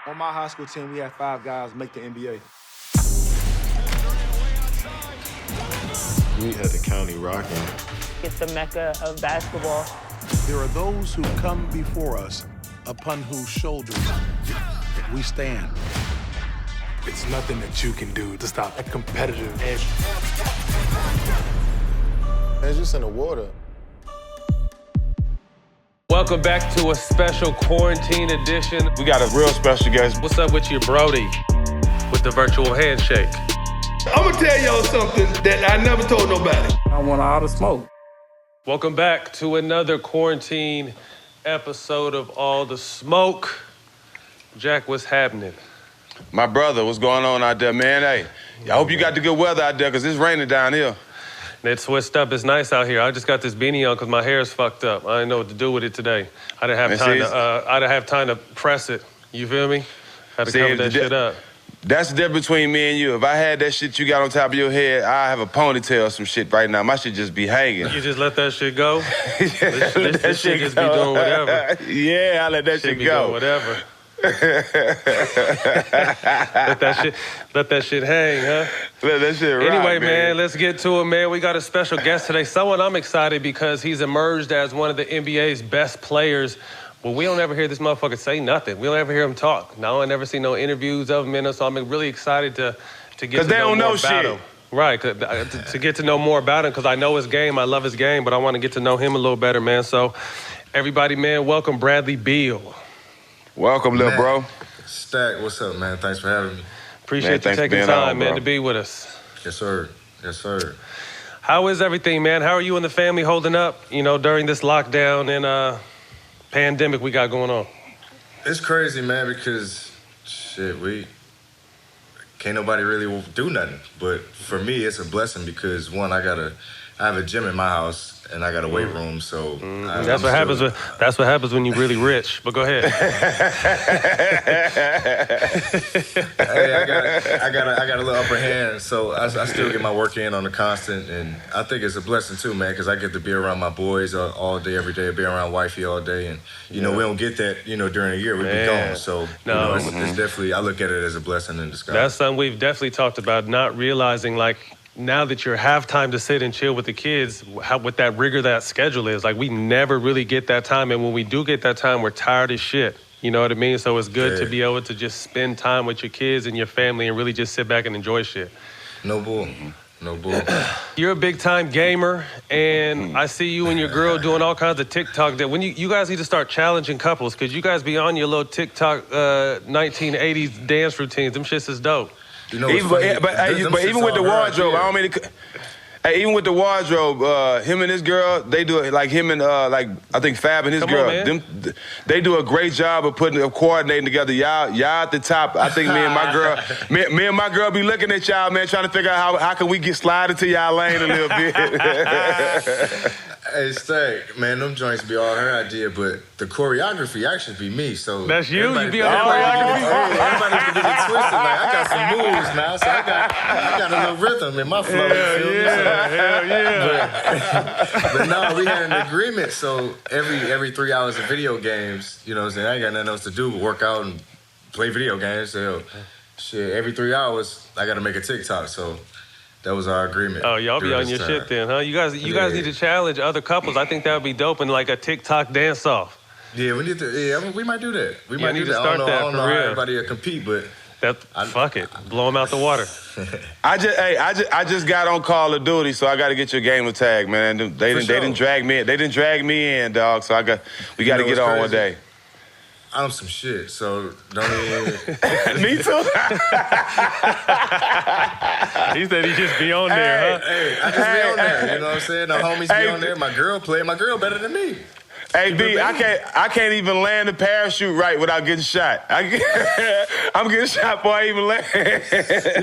On my high school team, we had 5 guys make the NBA. We had the county rocking. It's the mecca of basketball. There are those who come before us, upon whose shoulders we stand. It's nothing that you can do to stop a competitive edge. It's just in the water. Welcome back to a special quarantine edition. We got a real special guest. What's up with your Brody with the virtual handshake? I'm gonna tell y'all something that I never told nobody. I want all the smoke. Welcome back to another quarantine episode of All the Smoke. Jack, what's happening? My brother, what's going on out there, man? Hey, I hope you got the good weather out there, because it's raining down here. It's switched up. It's nice out here. I just got this beanie on because my hair is fucked up. I didn't know what to do with it today. I didn't have time to press it. You feel me? Had to cover that shit up. That's the difference between me and you. If I had that shit you got on top of your head, I have a ponytail or some shit right now. My shit just be hanging. You just let that shit go? Yeah, this shit just be doing whatever. Yeah, I let that shit go. Doing whatever. let that shit hang, huh? Let that shit rock, anyway, man, let's get to it, man. We got a special guest today. Someone I'm excited because he's emerged as one of the NBA's best players. But we don't ever hear this motherfucker say nothing. We don't ever hear him talk. No, I never see no interviews of him in us. So I'm really excited to get to know more about him. Right, to get to know more about him, because I know his game. I love his game, but I want to get to know him a little better, man. So everybody, man, welcome Bradley Beal. Welcome, little bro. Stack, what's up, man? Thanks for having me. Appreciate you taking time, man, to be with us. Yes, sir. Yes, sir. How is everything, man? How are you and the family holding up, during this lockdown and pandemic we got going on? It's crazy, man, because, shit, can't nobody really do nothing. But for me, it's a blessing because, one, I have a gym in my house. And I got a weight room, so that's what happens when you're really rich. But go ahead. Hey, I got a little upper hand, so I still get my work in on the constant, and I think it's a blessing too, man, because I get to be around my boys all day, every day, be around wifey all day, and we don't get that, during the year we be gone. So it's definitely, I look at it as a blessing in disguise. That's something we've definitely talked about, not realizing now that you have time to sit and chill with the kids, with that rigor that schedule is, we never really get that time. And when we do get that time, we're tired as shit. You know what I mean? So it's good to be able to just spend time with your kids and your family and really just sit back and enjoy shit. No bull. No bull. You're a big time gamer, and I see you and your girl doing all kinds of TikTok. That when you guys need to start challenging couples, because you guys be on your little TikTok 1980s dance routines. Them shits is dope. But even with the wardrobe, I don't mean to. Hey, even with the wardrobe, him and his girl, they do it him and I think Fab and his girl. They do a great job of coordinating together. Y'all at the top. I think me and my girl be looking at y'all, man, trying to figure out how can we slide into y'all lane a little bit. Hey, Stack, man, them joints be all her idea, but the choreography actually be me. So that's you. You be on the choreography. Everybody can get it twisted. I got some moves now, so I got a little rhythm in my flow. Hell yeah. But no, we had an agreement. So every 3 hours of video games, you know what I'm saying? I ain't got nothing else to do but work out and play video games. So shit, every 3 hours I got to make a TikTok. So that was our agreement. Oh, y'all be on your shit then, huh? You guys need to challenge other couples. I think that would be dope in a TikTok dance-off. Yeah, we need to. Yeah, we might do that. We might need do to start that. I don't know how everybody will compete, but fuck it, blow them out the water. I just got on Call of Duty, so I got to get your gamer tag, man. They didn't drag me. They didn't drag me in, dog. So we got to get on one day. I'm some shit, so don't even. Me too. He said he just be on there, huh? Hey, I just be on there. You know what I'm saying? The homies be on there. My girl better than me. Hey, B, I can't even land the parachute right without getting shot. I'm getting shot before I even land. You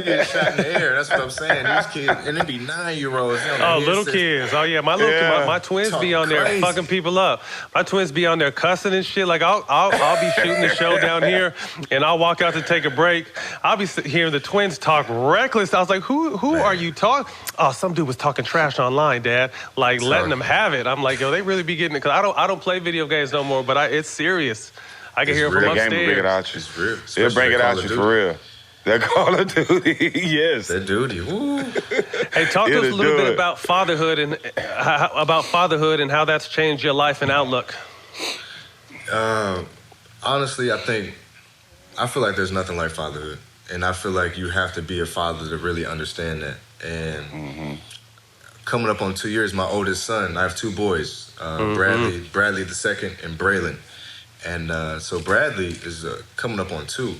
get shot in the air. That's what I'm saying. These kids, and it be 9-year-olds. Oh, little kids. Oh, yeah. My twins be on there fucking people up. My twins be on there cussing and shit. I'll be shooting the show down here, and I'll walk out to take a break. I'll be hearing the twins talk reckless. I was like, who are you talking? Oh, some dude was talking trash online, Dad. Letting them have it. I'm like, yo, they really be getting it. Because I don't play video games no more, but it's serious. I can hear it from That game will bring it upstairs. out you. It's real. It'll bring it out you for real. That Call of Duty, yes. That duty. Woo. Hey, talk to us a It'll little do bit it. about fatherhood and how that's changed your life and outlook. Honestly, I feel like there's nothing like fatherhood. And I feel like you have to be a father to really understand that. And coming up on 2 years, my oldest son, I have two boys, Bradley the second and Braylon. And so Bradley is coming up on 2.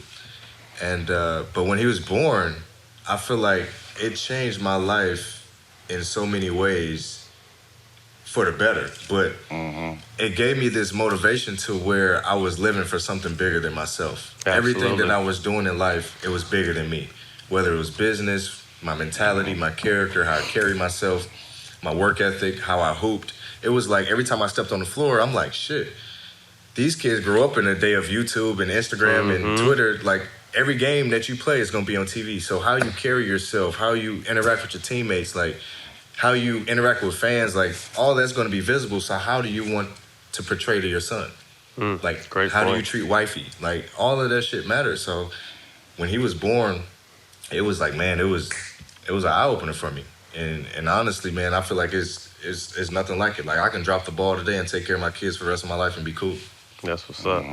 And but when he was born, I feel like it changed my life in so many ways for the better. But it gave me this motivation to where I was living for something bigger than myself. Absolutely. Everything that I was doing in life, it was bigger than me. Whether it was business, my mentality, my character, how I carry myself, my work ethic, how I hooped. It was like every time I stepped on the floor, I'm like, shit. These kids grew up in a day of YouTube and Instagram and Twitter. Like, every game that you play is going to be on TV. So how you carry yourself, how you interact with your teammates, like how you interact with fans, like all that's going to be visible. So how do you want to portray to your son? Like, great how do point. you treat wifey? Like, all of that shit matters. So when he was born, it was like, man, it was an eye-opener for me. And honestly, man, I feel like it's nothing like it. Like, I can drop the ball today and take care of my kids for the rest of my life and be cool. That's what's up.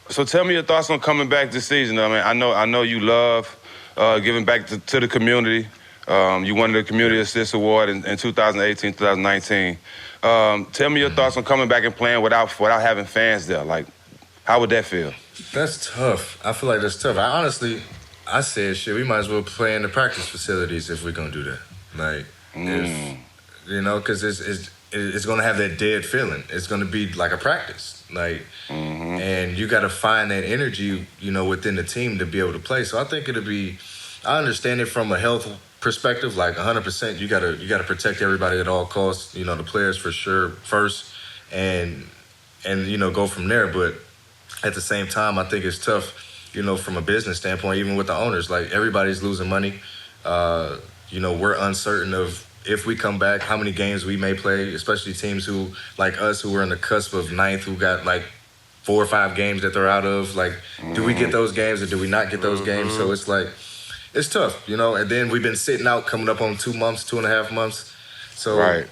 So tell me your thoughts on coming back this season. I mean, I know you love giving back to the community. You won the Community Assist Award in 2018, 2019. Tell me your thoughts on coming back and playing without having fans there. Like, how would that feel? That's tough. I feel like that's tough. I said, shit, we might as well play in the practice facilities if we're going to do that. Like, if, you know, because it's going to have that dead feeling. It's going to be like a practice. Like, and you got to find that energy, you know, within the team to be able to play. So I think I understand it from a health perspective, like 100%. You got to protect everybody at all costs, you know, the players for sure first, and you know, go from there. But at the same time, I think it's tough, you know, from a business standpoint, even with the owners. Like, everybody's losing money. You know, we're uncertain of if we come back, how many games we may play, especially teams who, like us, who are in the cusp of 9th, who got like 4 or 5 games that they're out of. Like, do we get those games or do we not get those games? So it's like, it's tough, you know. And then we've been sitting out, coming up on 2 months, 2.5 months. So,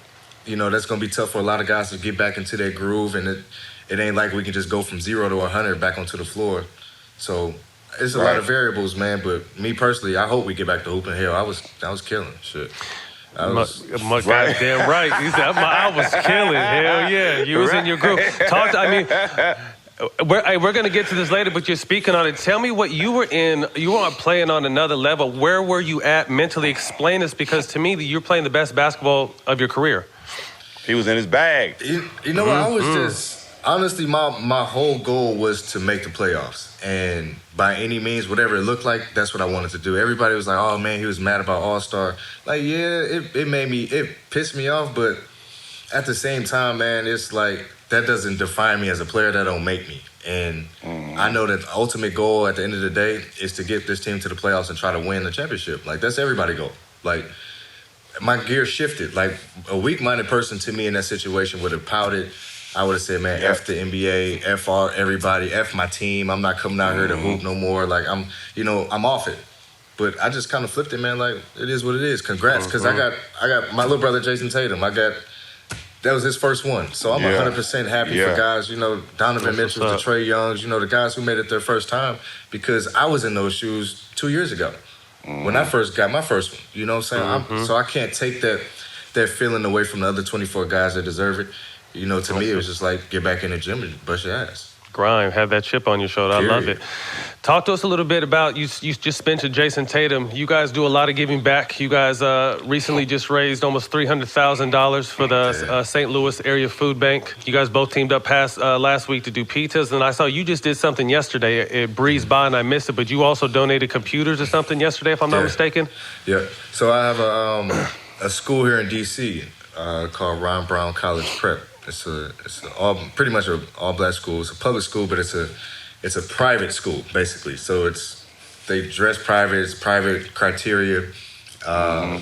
you know, that's going to be tough for a lot of guys to get back into their groove. And it ain't like we can just go from 0 to 100 back onto the floor. So it's a lot of variables, man. But me personally, I hope we get back to hooping. Hell, I was killing shit. Goddamn right. He said, I was killing. Hell yeah. You was in your group. We're going to get to this later, but you're speaking on it. Tell me what you were in. You weren't playing on another level. Where were you at mentally? Explain this, because to me, you're playing the best basketball of your career. He was in his bag. You know what? I was just... Honestly, my whole goal was to make the playoffs. And by any means, whatever it looked like, that's what I wanted to do. Everybody was like, oh, man, he was mad about All-Star. Like, yeah, it pissed me off. But at the same time, man, it's like, that doesn't define me as a player. That don't make me. And I know that the ultimate goal at the end of the day is to get this team to the playoffs and try to win the championship. Like, that's everybody's goal. Like, my gear shifted. Like, a weak-minded person to me in that situation would have pouted. I would have said, man, F the NBA, F everybody, F my team. I'm not coming out here to hoop no more. Like, I'm off it. But I just kind of flipped it, man. Like, it is what it is. Congrats, because I got my little brother Jason Tatum. That was his first one. So I'm 100% happy for guys, you know, Donovan Mitchell, the Trae Youngs, you know, the guys who made it their first time, because I was in those shoes 2 years ago when I first got my first one. You know what I'm saying? So I can't take that feeling away from the other 24 guys that deserve it. You know, to me, it was just like, get back in the gym and bust your ass. Grind, have that chip on your shoulder. I love it. Talk to us a little bit about, you just mentioned Jason Tatum. You guys do a lot of giving back. You guys recently just raised almost $300,000 for the St. Louis Area Food Bank. You guys both teamed up last week to do pizzas, and I saw you just did something yesterday. It breezed by and I missed it, but you also donated computers or something yesterday, if I'm not mistaken? Yeah. So I have a school here in D.C. Called Ron Brown College Prep. It's pretty much an all-black school. It's a public school, but it's a private school, basically. So they dress private, it's private criteria, but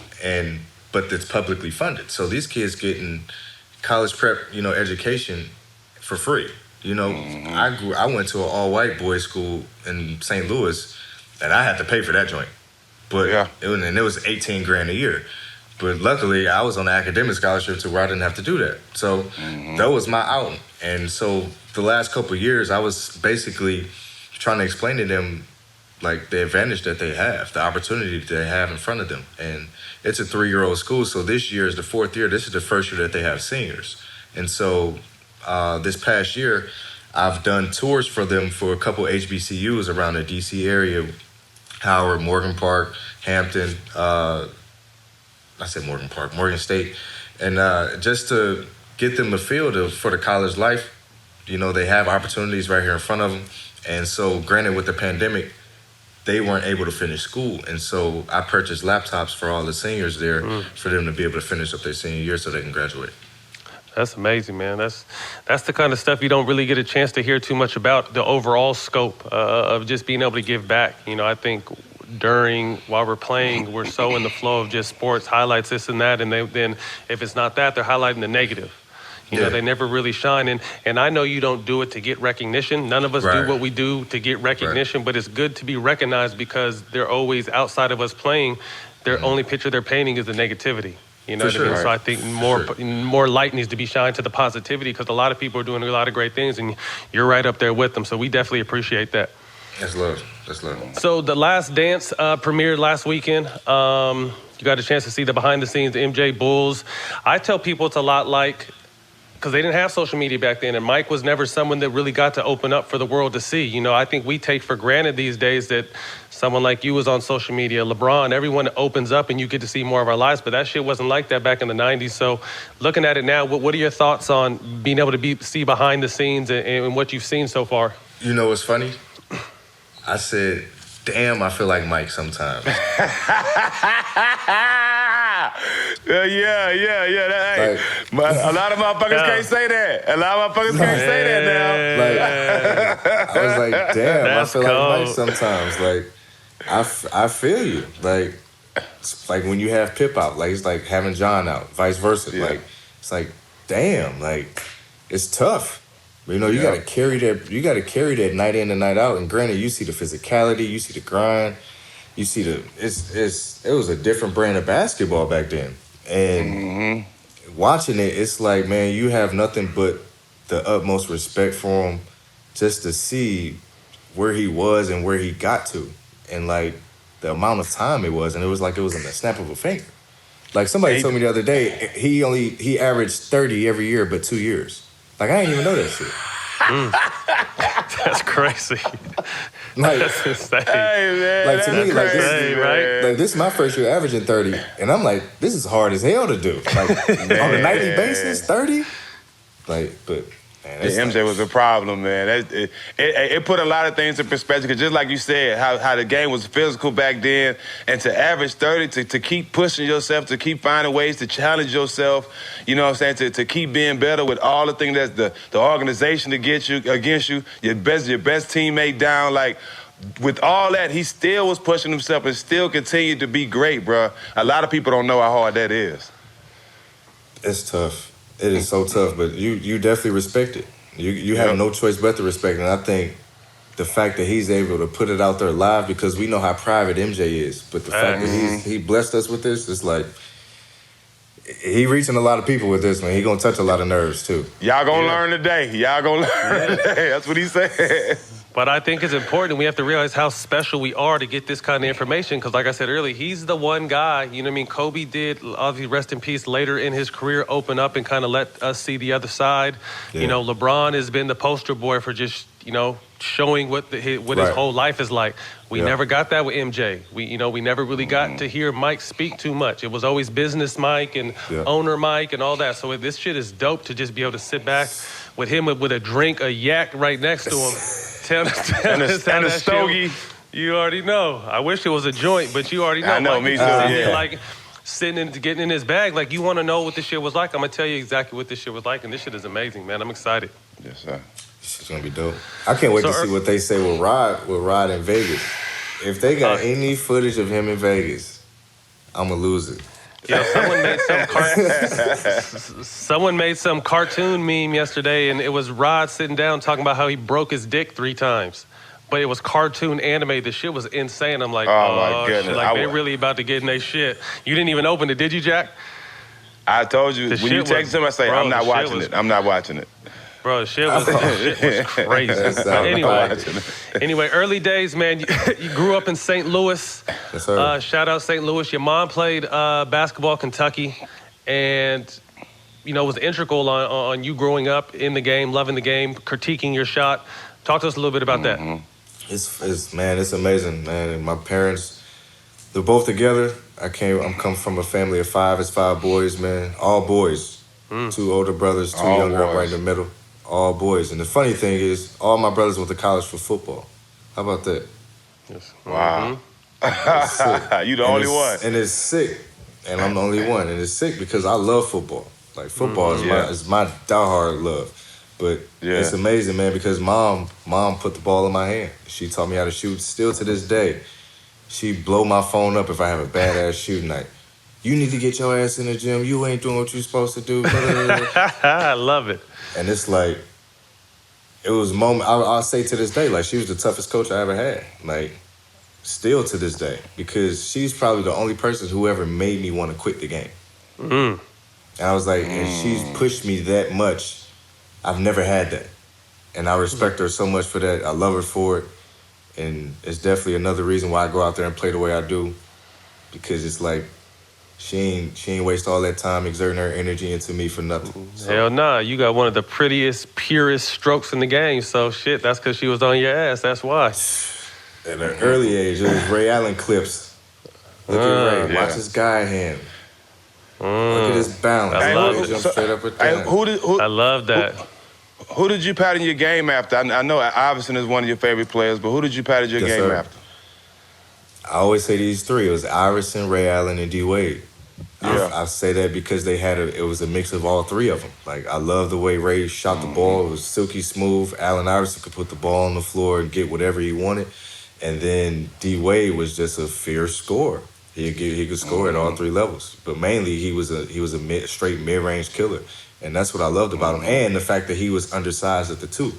it's publicly funded. So these kids getting college prep, you know, education for free. You know, I went to an all-white boys' school in St. Louis, and I had to pay for that joint. But it was $18,000 a year. But luckily, I was on an academic scholarship to where I didn't have to do that. So that was my outing. And so the last couple of years, I was basically trying to explain to them, like, the advantage that they have, the opportunity that they have in front of them. And it's a 3-year-old school, so this year is the 4th year. This is the first year that they have seniors. And so this past year, I've done tours for them for a couple HBCUs around the D.C. area, Howard, Morgan Park, Hampton, I said Morgan Park, Morgan State. And just to get them a feel for the college life, you know, they have opportunities right here in front of them. And so, granted, with the pandemic, they weren't able to finish school. And so I purchased laptops for all the seniors there for them to be able to finish up their senior year so they can graduate. That's amazing, man. That's the kind of stuff you don't really get a chance to hear too much about, the overall scope of just being able to give back. You know, I think while we're playing, we're so in the flow of just sports highlights, this and that, and then if it's not that, they're highlighting the negative. You know, they never really shine. And I know you don't do it to get recognition. None of us do what we do to get recognition, but it's good to be recognized because they're always outside of us playing. Their only picture they're painting is the negativity. You know what I mean? So I think more light needs to be shined to the positivity because a lot of people are doing a lot of great things, and you're right up there with them. So we definitely appreciate that. That's love. That's love. So The Last Dance premiered last weekend. You got a chance to see the behind-the-scenes MJ Bulls. I tell people it's a lot like, because they didn't have social media back then, and Mike was never someone that really got to open up for the world to see. You know, I think we take for granted these days that someone like you was on social media, LeBron, everyone opens up and you get to see more of our lives, but that shit wasn't like that back in the 90s. So looking at it now, what are your thoughts on being able to see behind the scenes and what you've seen so far? You know what's funny? I said, damn, I feel like Mike sometimes. Yeah. A lot of motherfuckers can't say that. A lot of motherfuckers can't say that now. Like, I was like, damn, I feel like Mike sometimes. Like, I feel you. Like, it's like when you have Pip out, like it's like having John out, vice versa. Like, it's like, damn, like, it's tough. You know, you gotta carry that. You gotta carry that night in and night out. And granted, you see the physicality, you see the grind, you see the. It was a different brand of basketball back then. And watching it, it's like, man, you have nothing but the utmost respect for him, just to see where he was and where he got to, and like the amount of time it was, and it was like it was in the snap of a finger. Like somebody told me the other day, he averaged 30 every year, but 2 years. Like, I didn't even know that shit. That's crazy. Like, that's insane. Hey, man, like to me, like crazy, right? Like this is my first year averaging 30, and I'm like, this is hard as hell to do. Like on a nightly basis, 30. Like, but man, MJ was a problem, man. It put a lot of things in perspective. Cause just like you said, how the game was physical back then, and to average 30, to keep pushing yourself, to keep finding ways to challenge yourself. You know what I'm saying? To keep being better with all the things that the organization to get you against you, your best teammate down. Like, with all that, he still was pushing himself and still continued to be great, bro. A lot of people don't know how hard that is. It's tough. It is so tough, but you definitely respect it. You have no choice but to respect it. And I think the fact that he's able to put it out there live, because we know how private MJ is, but the fact that he blessed us with this, it's like, he reaching a lot of people with this one. He gonna touch a lot of nerves too. Y'all gonna learn today. Y'all gonna learn today. That's what he said. But I think it's important. We have to realize how special we are to get this kind of information. Because like I said earlier, he's the one guy, you know what I mean? Kobe did, obviously, rest in peace, later in his career, open up and kind of let us see the other side. Yeah. You know, LeBron has been the poster boy for just, you know, showing what his whole life is like. We never got that with MJ. We never really got to hear Mike speak too much. It was always business Mike and owner Mike and all that. So this shit is dope to just be able to sit back with him with a drink, a yak right next to him. and a stogie. You already know. I wish it was a joint, but you already know. I know, like, me too. Like getting in his bag. Like, you want to know what this shit was like. I'm gonna tell you exactly what this shit was like, and this shit is amazing, man. I'm excited. Yes, sir. This is gonna be dope. I can't wait to see what they say with Rod in Vegas. If they got any footage of him in Vegas, I'm gonna lose it. Yo, someone made some cartoon meme yesterday, and it was Rod sitting down talking about how he broke his dick 3 times. But it was cartoon animated. The shit was insane. I'm like, oh my goodness. Shit. Like, they're really about to get in their shit. You didn't even open it, did you, Jack? I told you, when you text him, I say, I'm not watching it. I'm not watching it. Bro, the shit was crazy. Anyway, early days, man. You grew up in St. Louis. Yes, sir. Shout out St. Louis. Your mom played basketball at Kentucky, and was integral on you growing up in the game, loving the game, critiquing your shot. Talk to us a little bit about that. It's amazing, man. And my parents, they're both together. I'm coming from a family of 5. It's 5 boys, man. All boys. 2 older brothers, 2 younger, I'm right in the middle. All boys. And the funny thing is, all my brothers went to college for football. How about that? Yes. Wow. You the only one. And it's sick. And I'm the only one. And it's sick because I love football. Like, football is my diehard love. But it's amazing, man, because mom put the ball in my hand. She taught me how to shoot. Still to this day, she blow my phone up if I have a bad-ass shooting night. You need to get your ass in the gym. You ain't doing what you're supposed to do. I love it. And it's like, it was a moment, I'll say to this day, like, she was the toughest coach I ever had. Like, still to this day. Because she's probably the only person who ever made me want to quit the game. And I was like, and she's pushed me that much. I've never had that. And I respect her so much for that. I love her for it. And it's definitely another reason why I go out there and play the way I do. Because it's like, she ain't waste all that time exerting her energy into me for nothing. So. Hell nah. You got one of the prettiest, purest strokes in the game. So shit, that's because she was on your ass. That's why. At an early age, it was Ray Allen clips. Look at Ray. Watch his guy hand. Look at his balance. I love it. Jump straight up with that. I love that. Who did you pattern your game after? I know Iverson is one of your favorite players, but who did you pattern your game after? I always say these 3. It was Iverson, Ray Allen, and D. Wade. Yeah. I say that because it was a mix of all 3 of them. Like, I love the way Ray shot the ball. It was silky smooth. Allen Iverson could put the ball on the floor and get whatever he wanted. And then D. Wade was just a fierce scorer. He could score at all 3 levels. But mainly, he was a straight mid-range killer. And that's what I loved about him. And the fact that he was undersized at the 2.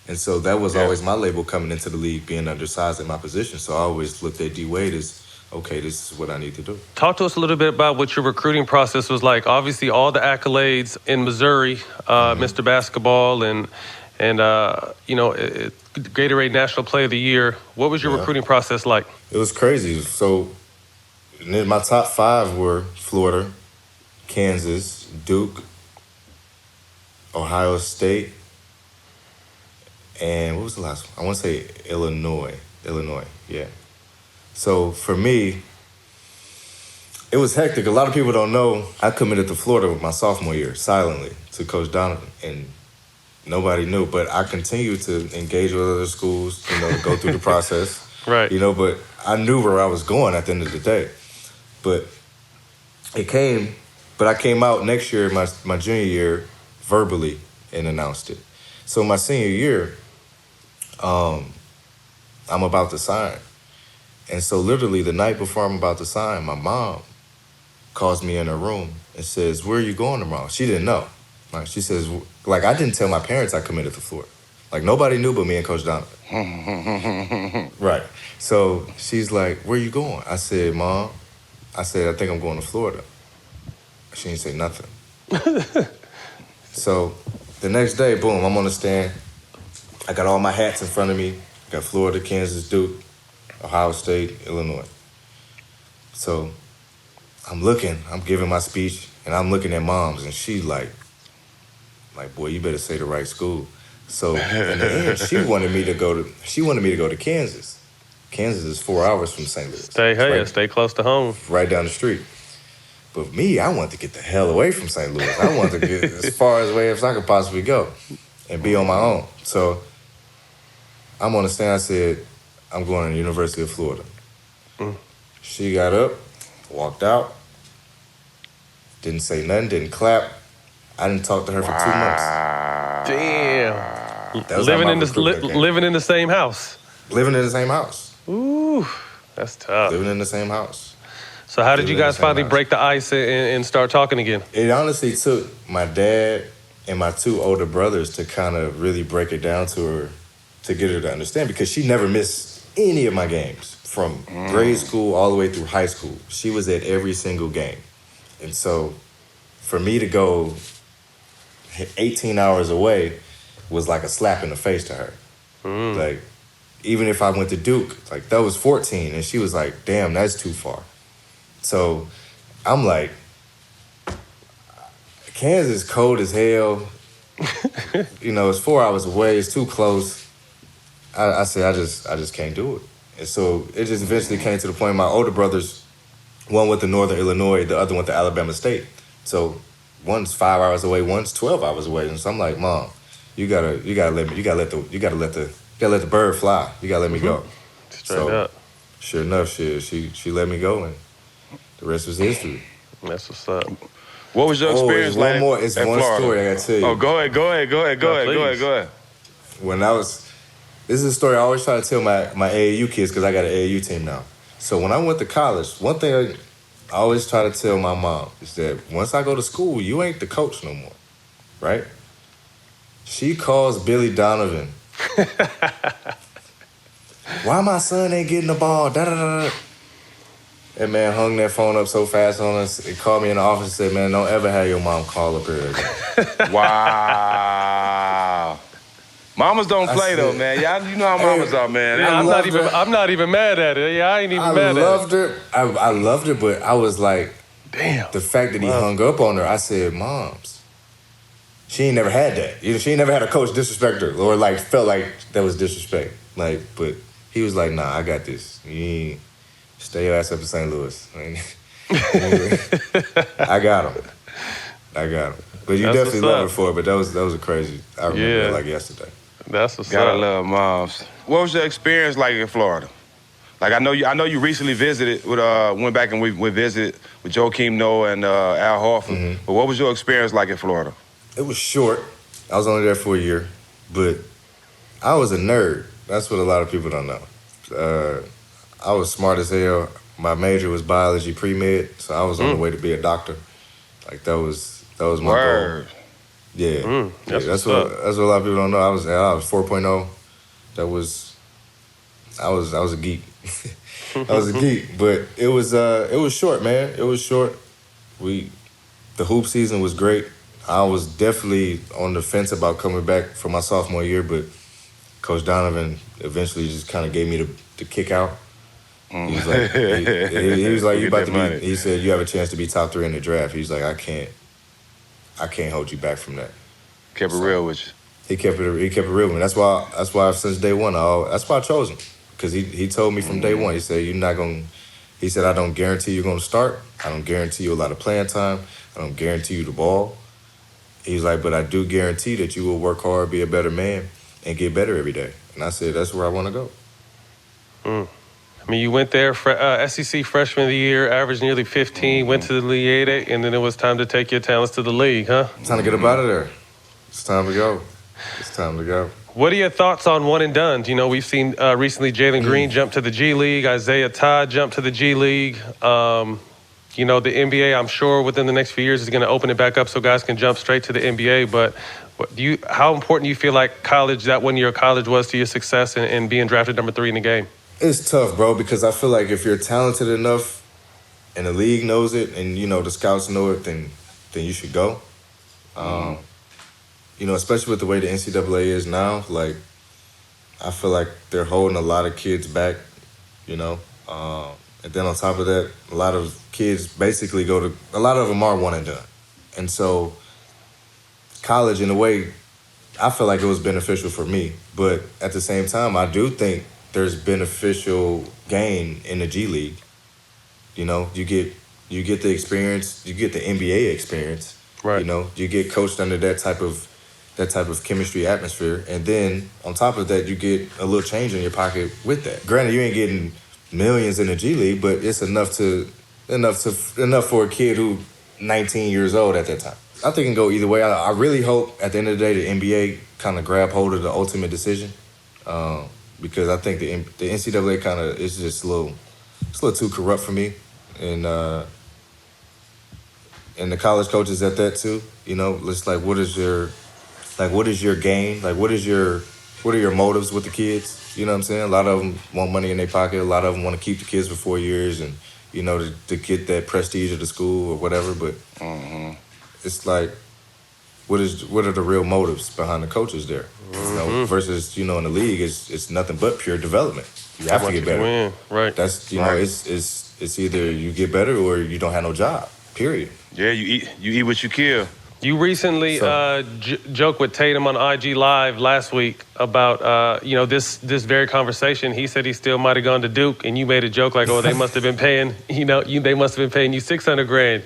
And so that was always my label coming into the league, being undersized at my position. So I always looked at D. Wade as, okay, this is what I need to do. Talk to us a little bit about what your recruiting process was like. Obviously, all the accolades in Missouri, Mr. Basketball and Gatorade National Player of the Year. What was your recruiting process like? It was crazy. So my top 5 were Florida, Kansas, Duke, Ohio State, and what was the last one? I want to say Illinois, yeah. So for me, it was hectic. A lot of people don't know I committed to Florida with my sophomore year, silently, to Coach Donovan, and nobody knew. But I continued to engage with other schools, go through the process. Right. But I knew where I was going at the end of the day. But I came out next year, my junior year, verbally and announced it. So my senior year, I'm about to sign. And so literally the night before I'm about to sign, my mom calls me in her room and says, "Where are you going tomorrow?" She didn't know. Like, she says, like, I didn't tell my parents I committed to Florida. Like, nobody knew but me and Coach Donovan. Right. So she's like, "Where are you going?" I said, "Mom," I think I'm going to Florida. She didn't say nothing. So the next day, boom, I'm on the stand. I got all my hats in front of me. Got Florida, Kansas, Duke, Ohio State, Illinois. So I'm giving my speech, and I'm looking at moms, and she's like, "Boy, you better say the right school." So in the end, she wanted me to go to Kansas. Kansas is 4 hours from St. Louis. Stay close to home. Right down the street. But me, I wanted to get the hell away from St. Louis. I wanted to get as far away as I could possibly go and be on my own. So I'm on the stand. I said, "I'm going to the University of Florida." She got up, walked out, didn't say nothing, didn't clap. I didn't talk to her for 2 months. Damn. Living in the same house. Living in the same house. Ooh, that's tough. Living in the same house. So how did you guys finally break the ice and start talking again? It honestly took my dad and my 2 older brothers to kind of really break it down to her, to get her to understand, because she never missed any of my games from grade school all the way through high school. She was at every single game. And so for me to go 18 hours away was like a slap in the face to her. Like, even if I went to Duke, like, that was 14, and she was like, damn, that's too far. So I'm like, Kansas is cold as hell. You know, it's 4 hours away. It's too close. I said, I just can't do it. And so it just eventually came to the point. My older brothers, one went to Northern Illinois, the other went to Alabama State. So one's 5 hours away, one's 12 hours away. And so I'm like, Mom, you gotta let the bird fly. You gotta let me go. Straight up. Sure enough, she let me go, and the rest was history. That's what's up. What was your experience like? It's one story I gotta tell you. Oh, go ahead. When this is a story I always try to tell my AAU kids, because I got an AAU team now. So when I went to college, one thing I always try to tell my mom is that once I go to school, you ain't the coach no more, right? She calls Billy Donovan. Why my son ain't getting the ball? Da-da-da-da. That man hung that phone up so fast on us. He called me in the office and said, man, don't ever have your mom call up here again. Wow. Mamas don't play though, man. Y'all, you know how mamas are, man. Yeah, I'm not even mad at it. Yeah, I ain't even mad at it. I loved her, but I was like, damn. The fact that he hung up on her, I said, Moms, she ain't never had that. You know, she ain't never had a coach disrespect her or like felt like that was disrespect. Like, but he was like, nah, I got this. You stay your ass up in St. Louis. I got him. But you definitely love her for it. But that was a crazy. I remember that like yesterday. That's what's Gotta love moms. What was your experience like in Florida? Like I know you recently visited with went back and we visited with Joakim Noah and Al Horford. Mm-hmm. But what was your experience like in Florida? It was short. I was only there for a year, but I was a nerd. That's what a lot of people don't know. I was smart as hell. My major was biology pre-med, so I was on the way to be a doctor. Like that was my goal. Yeah, that's what a lot of people don't know. I was 4.0. I was a geek. I was a geek, but it was short, man. It was short. The hoop season was great. I was definitely on the fence about coming back for my sophomore year, but Coach Donovan eventually just kind of gave me the kick out. He was like, he was like, you about to be. He said, you have a chance to be top 3 in the draft. He was like, I can't hold you back from that. Kept it real with you. He kept it real with me. That's why since day one, that's why I chose him. Because he told me from day one, he said, he said, I don't guarantee you're gonna start. I don't guarantee you a lot of playing time. I don't guarantee you the ball. He's like, but I do guarantee that you will work hard, be a better man, and get better every day. And I said, that's where I want to go. I mean, you went there, SEC Freshman of the Year, averaged nearly 15, went to the Elite Eight, and then it was time to take your talents to the league, huh? Time to get up out of there. It's time to go. What are your thoughts on one and done? You know, we've seen recently Jalen Green jump to the G League, Isaiah Todd jump to the G League. You know, the NBA, I'm sure within the next few years is going to open it back up so guys can jump straight to the NBA. But how important do you feel like that 1 year of college was to your success and being drafted number 3 in the game? It's tough, bro, because I feel like if you're talented enough and the league knows it and, you know, the scouts know it, then you should go. You know, especially with the way the NCAA is now, like, I feel like they're holding a lot of kids back, you know. And then on top of that, a lot of kids basically a lot of them are one and done. And so college, in a way, I feel like it was beneficial for me. But at the same time, I do think there's beneficial gain in the G League. You know, you get the experience, you get the NBA experience. Right. You know, you get coached under that type of chemistry atmosphere, and then on top of that, you get a little change in your pocket with that. Granted, you ain't getting millions in the G League, but it's enough for a kid who 19 years old at that time. I think it can go either way. I really hope at the end of the day the NBA kind of grab hold of the ultimate decision. Because I think the NCAA kind of is just a little too corrupt for me. and the college coaches at that too. You know, it's like, what is your gain? Like, what are your motives with the kids? You know what I'm saying? A lot of them want money in their pocket. A lot of them want to keep the kids for 4 years and, you know, to get that prestige of the school or whatever. But it's like, what are the real motives behind the coaches there? You know, versus, you know, in the league, it's nothing but pure development. You have to get better. Win. Right. That's, you know, it's either you get better or you don't have no job. Period. Yeah, you eat what you kill. You recently joked with Tatum on IG Live last week about you know, this very conversation. He said he still might have gone to Duke, and you made a joke like, "Oh, they must have been paying they must have been paying you $600,000."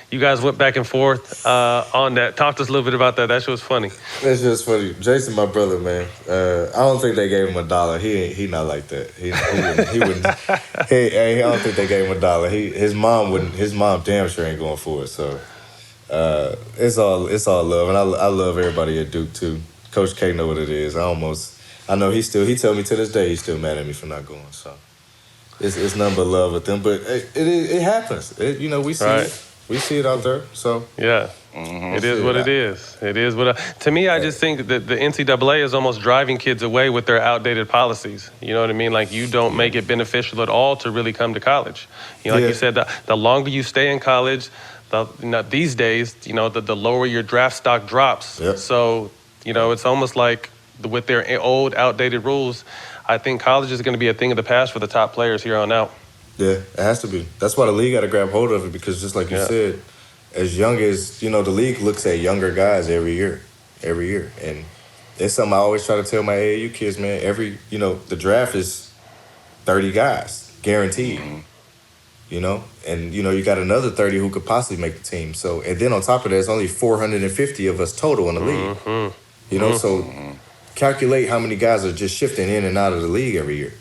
You guys went back and forth on that. Talk to us a little bit about that. That shit was funny. It's just funny. Jason, my brother, man. I don't think they gave him $1. He not like that. He wouldn't. I don't think they gave him $1. His mom wouldn't. His mom damn sure ain't going for it. So. It's all love, and I love everybody at Duke too. Coach K know what it is. I know he tell me to this day he's still mad at me for not going. So it's nothing but love with them. But it happens. You know, we see it. We see it out there. So yeah. It is what it is. It is what. To me, I just think that the NCAA is almost driving kids away with their outdated policies. You know what I mean? Like, you don't make it beneficial at all to really come to college. You know, like you said, the longer you stay in college, these days, you know, the lower your draft stock drops. Yep. So, you know, it's almost like with their old, outdated rules, I think college is going to be a thing of the past for the top players here on out. Yeah, it has to be. That's why the league got to grab hold of it, because just like you said, as young as, you know, the league looks at younger guys every year. And it's something I always try to tell my AAU kids, man, you know, the draft is 30 guys, guaranteed. You know, and, you know, you got another 30 who could possibly make the team. So, and then on top of that, there's only 450 of us total in the league. You know, so calculate how many guys are just shifting in and out of the league every year.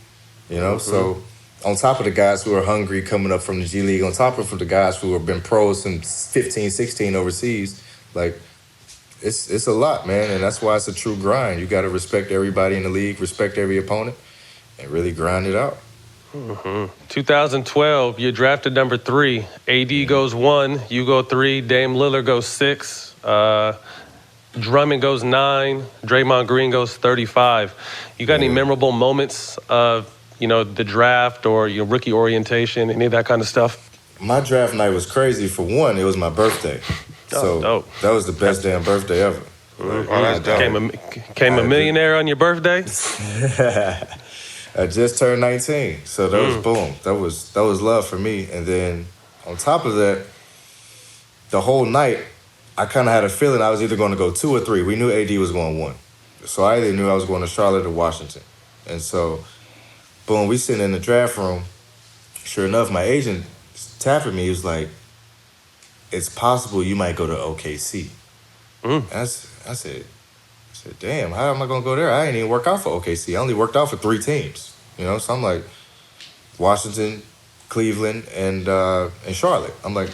You know, so on top of the guys who are hungry coming up from the G League, on top of the guys who have been pros since 15, 16 overseas, like, it's a lot, man. And that's why it's a true grind. You got to respect everybody in the league, respect every opponent, and really grind it out. 2012, you're drafted number 3. AD goes 1, you go 3, Dame Lillard goes 6, Drummond goes 9, Draymond Green goes 35. You got any memorable moments of, you know, the draft or your rookie orientation, any of that kind of stuff? My draft night was crazy. For one, it was my birthday. So that was the best damn birthday ever. Came a millionaire on your birthday? I just turned 19, so that was boom. That was love for me. And then on top of that, the whole night, I kind of had a feeling I was either going to go 2 or 3. We knew AD was going 1, so I either knew I was going to Charlotte or Washington. And so, boom, we sitting in the draft room. Sure enough, my agent tapped at me. He was like, "It's possible you might go to OKC." And I said, damn, how am I going to go there? I ain't even work out for OKC. I only worked out for 3 teams, you know? So I'm like, Washington, Cleveland, and Charlotte. I'm like...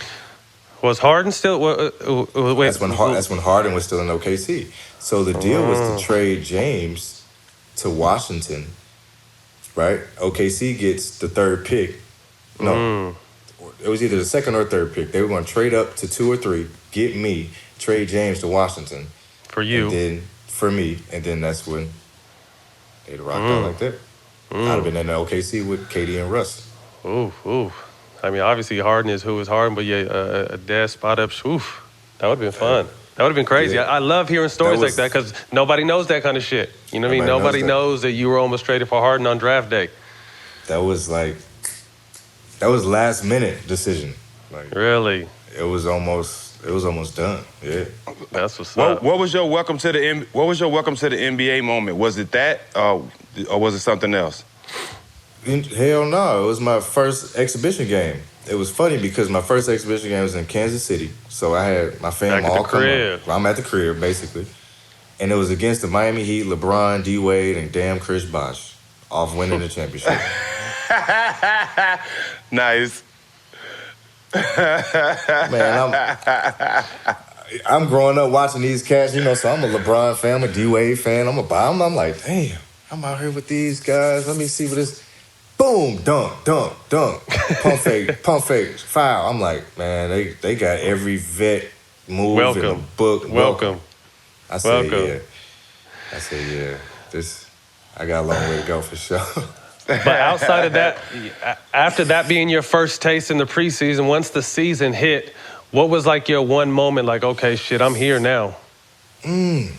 Was Harden still... wait. That's when Harden was still in OKC. So the deal was to trade James to Washington, right? OKC gets the 3rd pick. No, it was either the 2nd or 3rd pick. They were going to trade up to 2 or 3, get me, trade James to Washington. For you. And then... for me, and then that's when they'd rocked out like that. I'd have been in the OKC with KD and Russ. Ooh. I mean, obviously Harden is who is Harden, but yeah, a dead spot up. Oof, that would have been fun. That would have been crazy. Yeah. I love hearing stories like that because nobody knows that kind of shit. You know what I mean? Nobody knows that you were almost traded for Harden on draft day. That was last minute decision. Like, really? It was almost done. Yeah. That's what's up. What was your welcome to the NBA moment? Was it that, or was it something else? Hell no. It was my first exhibition game. It was funny because my first exhibition game was in Kansas City. So I had my family all come up. I'm at the crib, basically. And it was against the Miami Heat, LeBron, D. Wade, and damn Chris Bosh, off winning the championship. Nice. Man, I'm growing up watching these cats, you know, so I'm a LeBron fan, I'm a D-Wade fan, I'm like, damn, I'm out here with these guys. Let me see what this... boom, dunk, pump fake, foul. I'm like, man, they got every vet move in the book. Welcome. I said, yeah. I got a long way to go for sure. But outside of that, after that being your first taste in the preseason, once the season hit, what was like your one moment like, okay, shit, I'm here now? It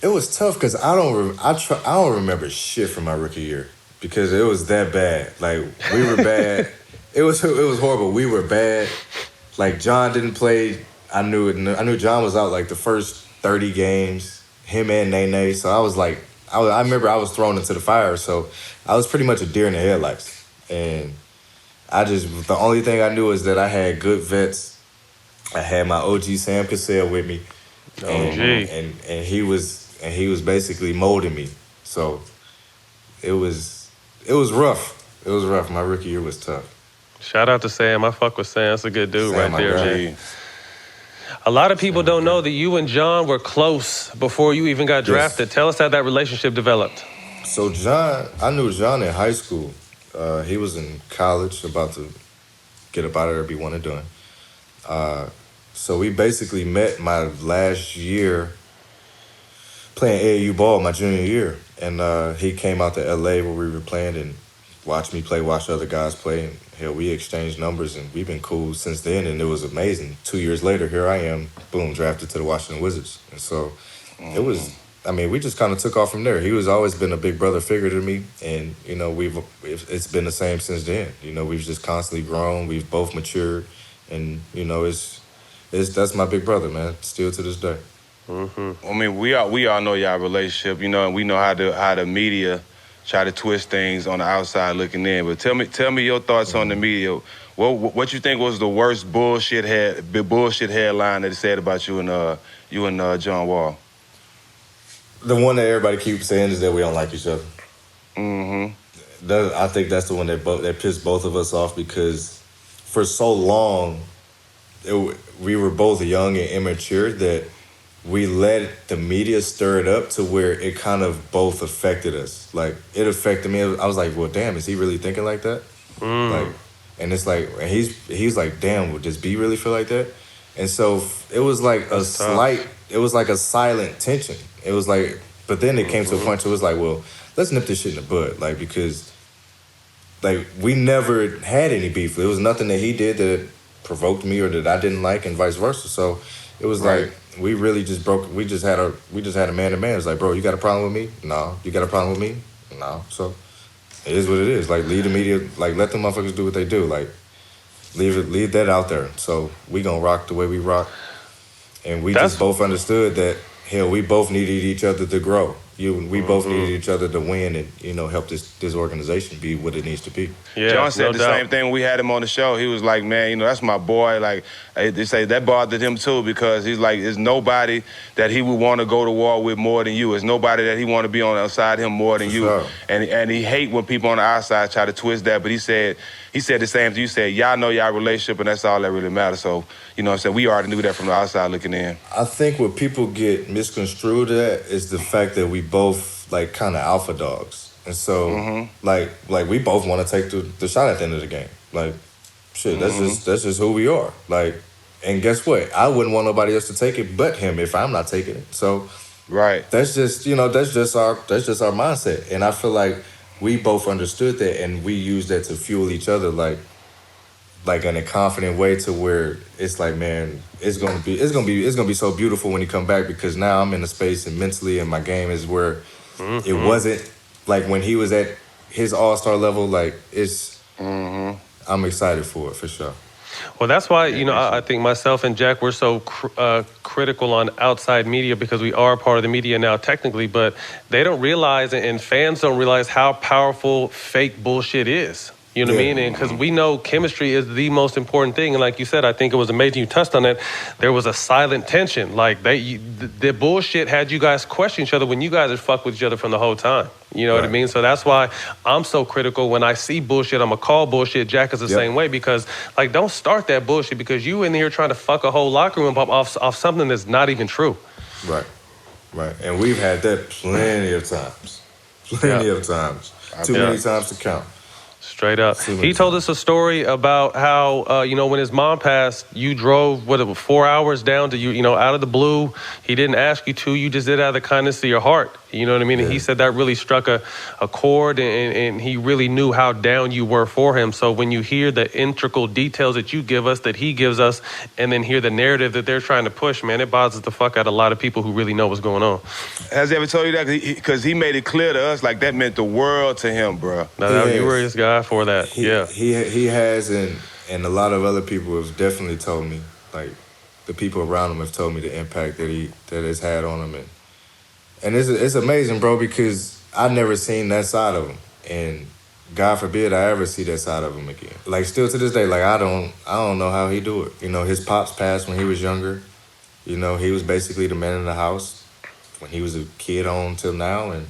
was tough because I don't remember shit from my rookie year because it was that bad. Like, we were bad. It was horrible. We were bad. Like, John didn't play. I knew John was out like the first 30 games, him and Nene. So I was like, I remember I was thrown into the fire. So I was pretty much a deer in the headlights. And the only thing I knew is that I had good vets. I had my OG Sam Cassell with me. And he was basically molding me. So it was rough. It was rough. My rookie year was tough. Shout out to Sam. I fuck with Sam. That's a good dude right there, G. A lot of people don't know that you and John were close before you even got drafted. Yes. Tell us how that relationship developed. So I knew John in high school. He was in college, about to get up out of there, be one and done. So we basically met my last year playing AAU ball my junior year. And he came out to LA where we were playing and watched me play, watched other guys play. And hell, we exchanged numbers and we've been cool since then. And it was amazing. 2 years later, here I am, boom, drafted to the Washington Wizards. And so it was, we just kind of took off from there. He was always been a big brother figure to me. And, it's been the same since then. We've just constantly grown. We've both matured. And, that's my big brother, man, still to this day. Mm-hmm. We all know y'all relationship, and we know how the media try to twist things on the outside looking in. But tell me your thoughts on the media. What you think was the worst bullshit headline that it said about you and John Wall? The one that everybody keeps saying is that we don't like each other. Mm-hmm. I think that's the one that pissed both of us off because for so long we were both young and immature that we let the media stir it up to where it kind of both affected us. Like, it affected me. I was like, well, damn, is he really thinking like that? Like, and it's like, and he's like, damn, would this B really feel like that? And so it was like it was like a silent tension. It was like, but then it came to a point where it was like, well, let's nip this shit in the bud. Like, because, like, we never had any beef. It was nothing that he did that provoked me or that I didn't like and vice versa. So it was like, we really just broke. We just had a man to man. It's like, bro, you got a problem with me? No. You got a problem with me? No. So it is what it is. Like, leave the media. Like, let them motherfuckers do what they do. Like, leave that out there. So we gonna rock the way we rock, and we just both understood that hell, we both needed each other to grow. We both needed each other to win and, help this organization be what it needs to be. Yeah, John said the same thing when we had him on the show. He was like, man, that's my boy. Like, they say that bothered him too because he's like, there's nobody that he would want to go to war with more than you. There's nobody that he want to be on the outside him more than you. Sure. And he hate when people on the outside try to twist that. But he said the same thing you said. Y'all know y'all relationship, and that's all that really matters. So, we already knew that from the outside looking in. I think what people get misconstrued at is the fact that we both like kind of alpha dogs, and so like we both want to take the shot at the end of the game. Like, shit, that's just who we are. Like, and guess what? I wouldn't want nobody else to take it but him if I'm not taking it. So, that's just that's just our mindset, and I feel like we both understood that, and we used that to fuel each other, like in a confident way, to where it's like, man, it's gonna be so beautiful when you come back, because now I'm in a space and mentally, and my game is where it wasn't like when he was at his all-star level. Like, it's I'm excited for it for sure. Well, that's why, I think myself and Jack, we're so critical on outside media, because we are part of the media now technically, but they don't realize, and fans don't realize how powerful fake bullshit is. You know what I mean? And because we know chemistry is the most important thing. And like you said, I think it was amazing you touched on it. There was a silent tension. Like, the bullshit had you guys question each other when you guys had fucked with each other from the whole time. You know what I mean? So that's why I'm so critical. When I see bullshit, I'm going to call bullshit. Jack is the same way, because, like, don't start that bullshit, because you in here trying to fuck a whole locker room up off something that's not even true. Right. And we've had that plenty of times. Too many times to count. Straight up. He told us a story about how, when his mom passed, you drove, 4 hours down to out of the blue. He didn't ask you to. You just did it out of the kindness of your heart. You know what I mean? Yeah. And he said that really struck a chord, and he really knew how down you were for him. So when you hear the integral details that you give us, that he gives us, and then hear the narrative that they're trying to push, man, it bothers the fuck out of a lot of people who really know what's going on. Has he ever told you that? Because he made it clear to us like that meant the world to him, bro. No, you were his guy for that. He has, and a lot of other people have definitely told me, like the people around him have told me the impact that it's had on him, and it's amazing, bro, because I've never seen that side of him, and God forbid I ever see that side of him again. Like still to this day, like I don't know how he do it. His pops passed when he was younger. He was basically the man in the house when he was a kid on till now, and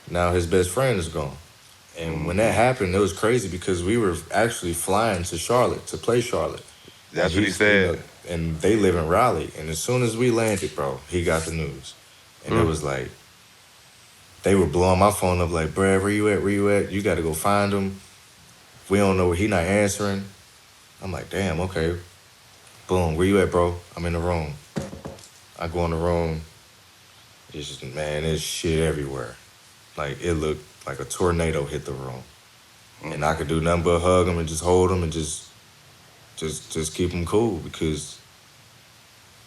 now his best friend is gone. And when that happened, it was crazy because we were actually flying to Charlotte to play Charlotte. That's what he said. And they live in Raleigh. And as soon as we landed, bro, he got the news. And it was like, they were blowing my phone up like, bruh, where you at? Where you at? You got to go find him. We don't know where he not answering. I'm like, damn, okay. Boom, where you at, bro? I'm in the room. I go in the room. It's just, man, there's shit everywhere. Like, it looked like a tornado hit the room. And I could do nothing but hug him and just hold him and just keep him cool because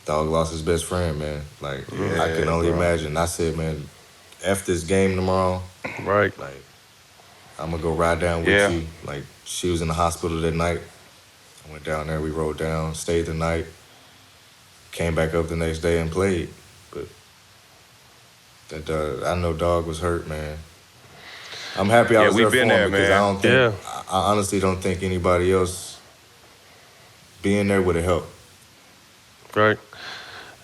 dog lost his best friend, man. Like, I can only imagine. I said, man, F this game tomorrow. Right. Like, I'm going to go ride down with you. Like, she was in the hospital that night. I went down there, we rode down, stayed the night, came back up the next day and played. But that I know dog was hurt, man. I'm happy I was there for him because I honestly don't think anybody else being there would have helped. Right.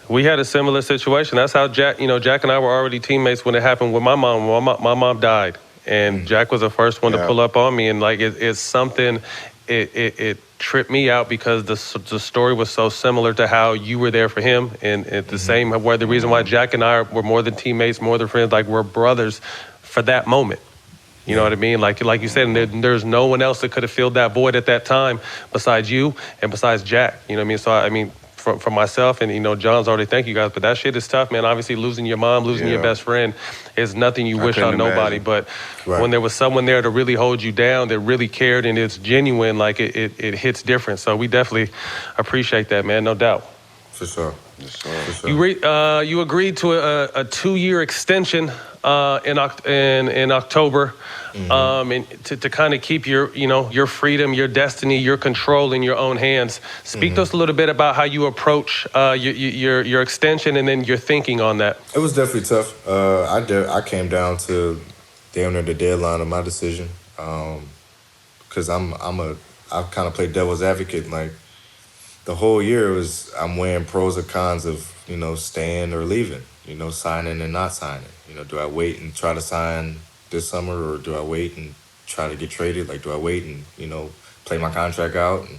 We had a similar situation. That's how Jack and I were already teammates when it happened with my mom. My mom died, and Jack was the first one to pull up on me, and like it's something. It tripped me out because the story was so similar to how you were there for him, and the same. Where the reason why Jack and I were more than teammates, more than friends, like we're brothers for that moment. You know what I mean? Like you said, and there's no one else that could have filled that void at that time besides you and besides Jack. You know what I mean? So I mean, for myself and John's already thank you guys, but that shit is tough, man. Obviously, losing your mom, losing your best friend is nothing you wish on nobody. But when there was someone there to really hold you down, that really cared, and it's genuine, like it hits different. So we definitely appreciate that, man. No doubt. For sure. For sure. You agreed to a 2-year extension in October, and to kind of keep your freedom, your destiny, your control in your own hands. Speak to us a little bit about how you approach your extension and then your thinking on that. It was definitely tough. I came down to damn near the deadline of my decision because I kind of play devil's advocate. Like the whole year I'm weighing pros and cons of staying or leaving. Signing and not signing. Do I wait and try to sign this summer, or do I wait and try to get traded? Like, do I wait and, play my contract out? And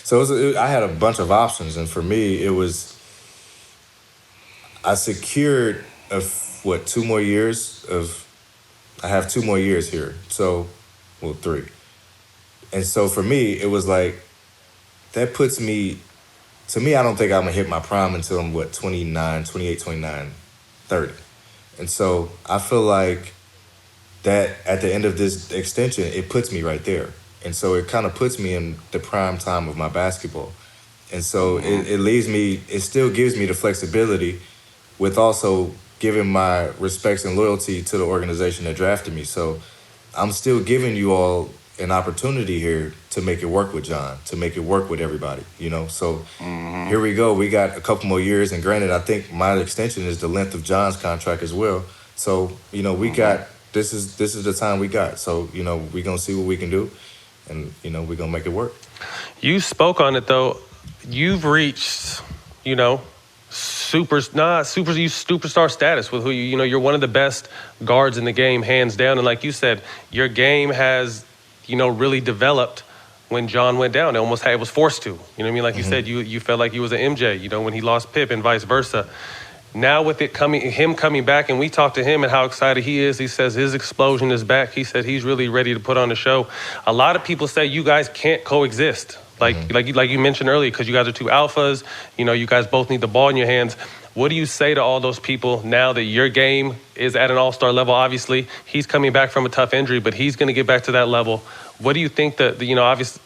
so I had a bunch of options. And for me, it was, I secured 2 more years I have 2 more years here. So, 3. And so for me, it was like, that puts me, to me, I don't think I'm going to hit my prime until I'm, 28, 29, 30. And so I feel like that at the end of this extension, it puts me right there. And so it kind of puts me in the prime time of my basketball. And so it still gives me the flexibility with also giving my respects and loyalty to the organization that drafted me. So I'm still giving you all an opportunity here to make it work with John, to make it work with everybody, So here we go. We got a couple more years, and granted, I think my extension is the length of John's contract as well. So, we got, this is the time we got. So, we're going to see what we can do, and, we're going to make it work. You spoke on it, though. You've reached, superstar status with who you're one of the best guards in the game, hands down. And like you said, your game has really developed when John went down. It was forced to. You know what I mean? Like you said, you felt like he was an MJ, when he lost Pip and vice versa. Now with him coming back, and we talked to him and how excited he is. He says his explosion is back. He said he's really ready to put on the show. A lot of people say you guys can't coexist, like you mentioned earlier, because you guys are two alphas. You know, you guys both need the ball in your hands. What do you say to all those people now that your game is at an all-star level? Obviously, he's coming back from a tough injury, but he's going to get back to that level. What do you think that obviously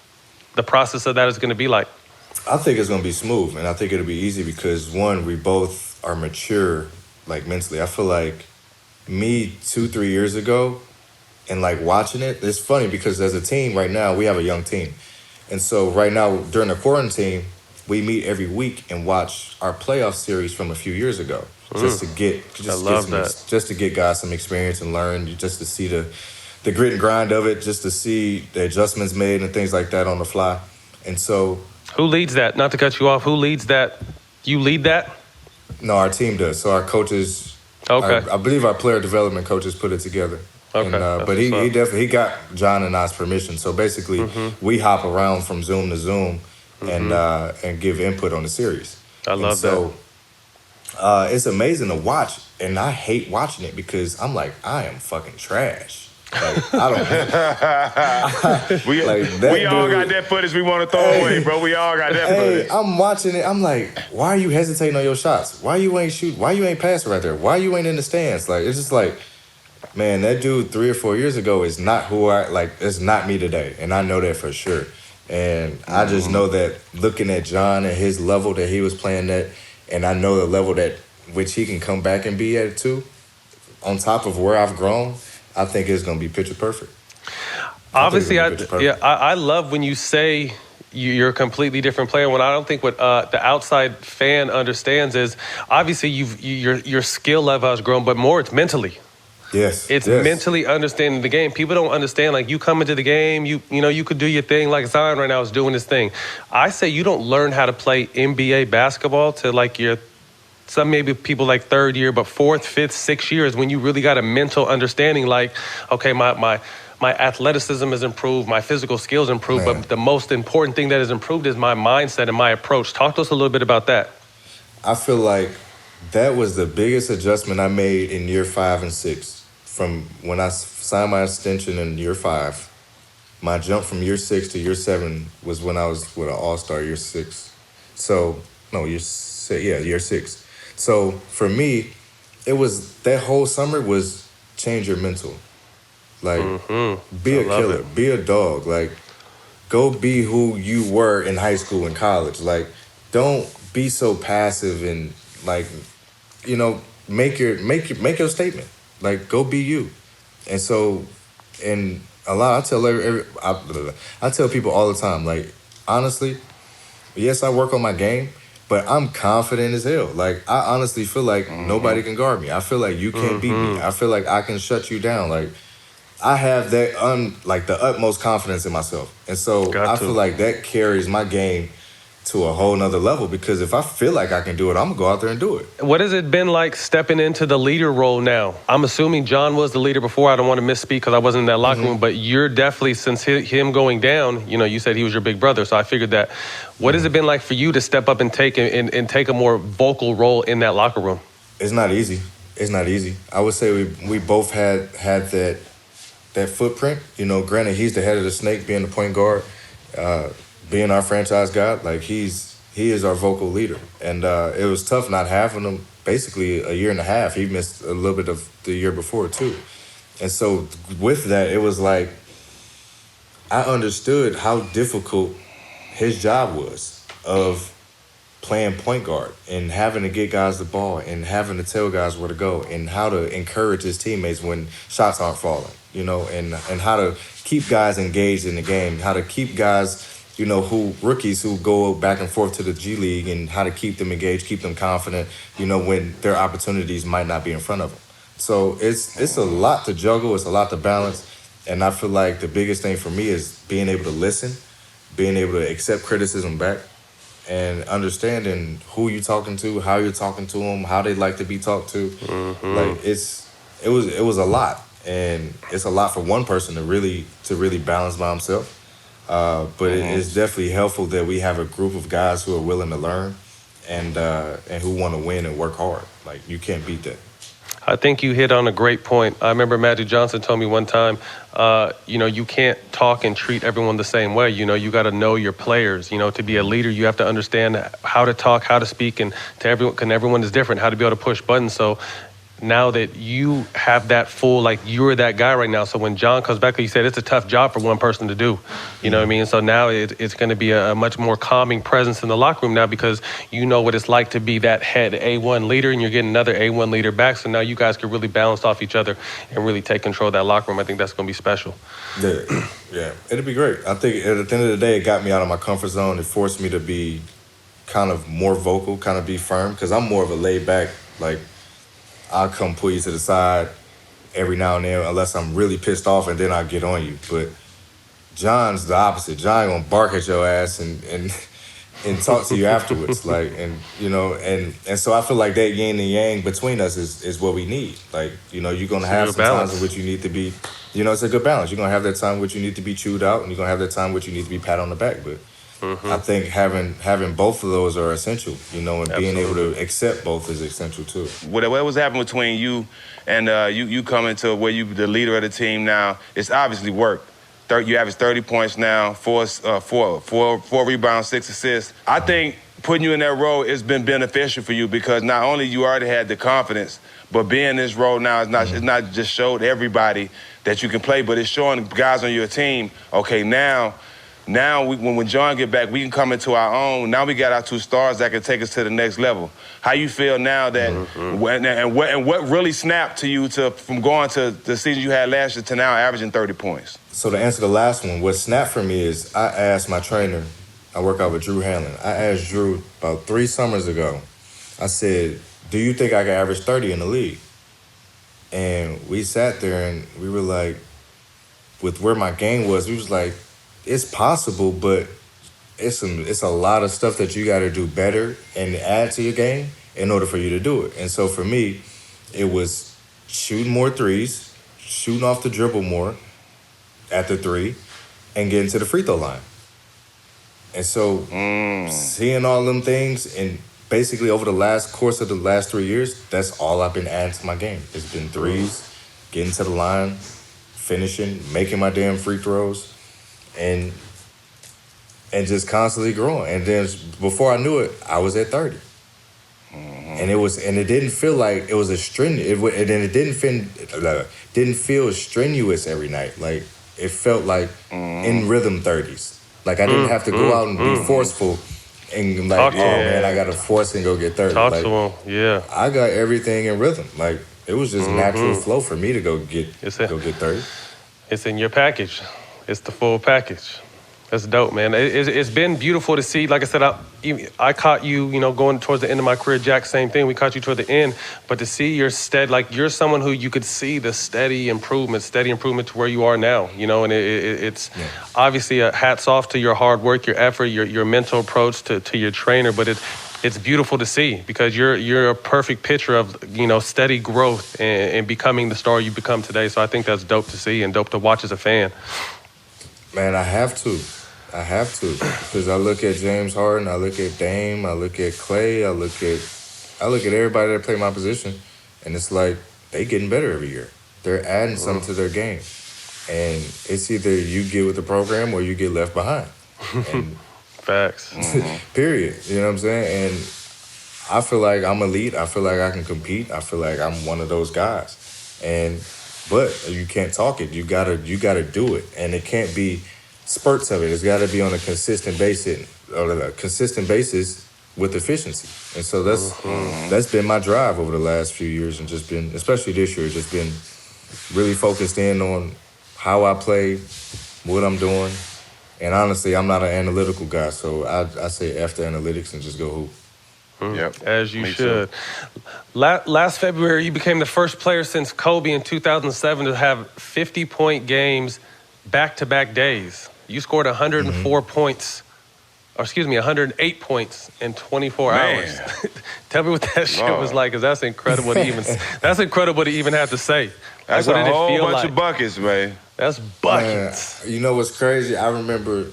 the process of that is going to be like? I think it's going to be smooth, and I think it'll be easy because, one, we both are mature, like, mentally. I feel like me 2-3 years ago and, like, watching it, it's funny because as a team right now, we have a young team. And so right now, during the quarantine, we meet every week and watch our playoff series from a few years ago, just to get guys some experience and learn, just to see the grit and grind of it, just to see the adjustments made and things like that on the fly. And so, who leads that? Not to cut you off. Who leads that? You lead that? No, our team does. So our coaches, okay. I believe our player development coaches put it together. Okay. And, but he definitely got John and I's permission. So basically, we hop around from Zoom to Zoom and give input on the series. I love that. So it's amazing to watch, and I hate watching it because I'm like, I am fucking trash. Like, I don't. We all got that footage we want to throw away, bro. We all got that footage. I'm watching it. I'm like, why are you hesitating on your shots? Why you ain't shoot? Why you ain't passing right there? Why you ain't in the stands? Like, it's just like, man, that dude 3 or 4 years ago is not who it's not me today. And I know that for sure. And I just know that looking at John and his level that he was playing at, and I know the level that which he can come back and be at too, on top of where I've grown, I think it's going to be picture perfect. Obviously, I love when you say you're a completely different player. When I don't think what the outside fan understands is obviously your skill level has grown, but more it's mentally. Yes. It's mentally understanding the game. People don't understand, like, you come into the game, you could do your thing, like Zion right now is doing his thing. I say you don't learn how to play NBA basketball to, like, some maybe people like third year, but fourth, fifth, sixth year is when you really got a mental understanding, like, okay, my athleticism has improved, my physical skills improved, but the most important thing that has improved is my mindset and my approach. Talk to us a little bit about that. I feel like that was the biggest adjustment I made in year 5 and 6. From when I signed my extension in year 5, my jump from year 6 to year 7 was when I was with an all-star year 6. So, no, year 6. So for me, it was that whole summer was change your mental. Like, be a killer, be a dog. Like, go be who you were in high school and college. Like, don't be so passive and, like, make your statement. Like, go be you. And so, and a lot, I tell people all the time, like, honestly, yes, I work on my game, but I'm confident as hell. Like, I honestly feel like nobody can guard me. I feel like you can't beat me. I feel like I can shut you down. Like, I have that, the utmost confidence in myself. And so I feel like that carries my game to a whole nother level, because if I feel like I can do it, I'm gonna go out there and do it. What has it been like stepping into the leader role now? I'm assuming John was the leader before. I don't want to misspeak because I wasn't in that locker room, but you're definitely, since him going down, you said he was your big brother, so I figured that. What has it been like for you to step up and take a more vocal role in that locker room? It's not easy. It's not easy. I would say we both had that footprint. Granted, he's the head of the snake, being the point guard, being our franchise guy. Like, he is our vocal leader. And it was tough not having him basically a year and a half. He missed a little bit of the year before too. And so with that, it was like, I understood how difficult his job was of playing point guard and having to get guys the ball and having to tell guys where to go and how to encourage his teammates when shots aren't falling, and how to keep guys engaged in the game, how to keep guys, rookies who go back and forth to the G League, and how to keep them engaged, keep them confident, when their opportunities might not be in front of them. So it's a lot to juggle, it's a lot to balance, and I feel like the biggest thing for me is being able to listen, being able to accept criticism back, and understanding who you're talking to, how you're talking to them, how they like to be talked to. Like, it was a lot, and it's a lot for one person to really balance by himself. But it's definitely helpful that we have a group of guys who are willing to learn and who want to win and work hard. Like, you can't beat that. I think you hit on a great point. I remember Magic Johnson told me one time, you can't talk and treat everyone the same way. You got to know your players. To be a leader, you have to understand how to talk, how to speak, and to everyone. Everyone is different. How to be able to push buttons. So now that you have that full, like you're that guy right now. So when John comes back, like you said, it's a tough job for one person to do. You know what I mean? So now it's going to be a much more calming presence in the locker room now, because you know what it's like to be that head A1 leader, and you're getting another A1 leader back. So now you guys can really balance off each other and really take control of that locker room. I think that's going to be special. Yeah, it'll be great. I think at the end of the day, it got me out of my comfort zone. It forced me to be kind of more vocal, kind of be firm, because I'm more of a laid back, like, I'll come pull you to the side every now and then unless I'm really pissed off, and then I'll get on you. But John's the opposite. John gonna bark at your ass and talk to you afterwards. And so I feel like that yin and yang between us is what we need. Like, you're gonna have some times in which you need to be, it's a good balance. You're gonna have that time in which you need to be chewed out, and you're gonna have that time in which you need to be pat on the back. But I think having both of those are essential, and Absolutely. Being able to accept both is essential too. What was happening between you and you coming to where you the leader of the team now? It's obviously worked. You average 30 points now, four rebounds, 6 assists. I think putting you in that role has been beneficial for you, because not only you already had the confidence, but being in this role now is it's not just showed everybody that you can play, but it's showing guys on your team, okay, now when John get back, we can come into our own. Now we got our 2 stars that can take us to the next level. How you feel now that, and what really snapped to you from going to the season you had last year to now averaging 30 points? So to answer the last one, what snapped for me is I asked my trainer, I work out with Drew Hanlon. I asked Drew about 3 summers ago, I said, do you think I can average 30 in the league? And we sat there and we were like, with where my game was, we was like, it's possible, but it's a lot of stuff that you got to do better and add to your game in order for you to do it. And so for me, it was shooting more threes, shooting off the dribble more at the 3, and getting to the free throw line. And so seeing all them things, and basically over the course of the last 3 years, that's all I've been adding to my game. It's been threes, getting to the line, finishing, making my damn free throws, and just constantly growing. And then before I knew it, I was at 30. And it didn't feel like it was it didn't feel strenuous every night. Like, it felt like in rhythm 30s. Like, I didn't have to go out and be forceful and like, man, I got to force and go get 30. Talk to him, yeah. I got everything in rhythm. Like, it was just natural flow for me to go get 30. It's in your package. It's the full package. That's dope, man. It's been beautiful to see. Like I said, I caught you, going towards the end of my career. Jack, same thing. We caught you toward the end. But to see your you're someone who you could see the steady improvement to where you are now, and it's obviously a hats off to your hard work, your effort, your mental approach to your trainer. But it's beautiful to see, because you're a perfect picture of, steady growth and becoming the star you become today. So I think that's dope to see and dope to watch as a fan. Man, I have to, because I look at James Harden, I look at Dame, I look at Clay, I look at everybody that play my position, and it's like they getting better every year. They're adding something to their game, and it's either you get with the program or you get left behind. And Facts. Period. You know what I'm saying? And I feel like I'm elite. I feel like I can compete. I feel like I'm one of those guys. But you can't talk it. You gotta do it, and it can't be spurts of it. It's got to be on a consistent basis, with efficiency. And so that's been my drive over the last few years, and just been, especially this year, just been really focused in on how I play, what I'm doing. And honestly, I'm not an analytical guy, so I say F the analytics and just go hoop. Yep. As you should. Last February, you became the first player since Kobe in 2007 to have 50-point games back-to-back days. You scored 104 points, 108 points in 24 hours. Tell me what that shit was like, because that's incredible to even have to say. That's what a did it whole feel bunch like? of buckets, man. That's buckets. You know what's crazy? I remember,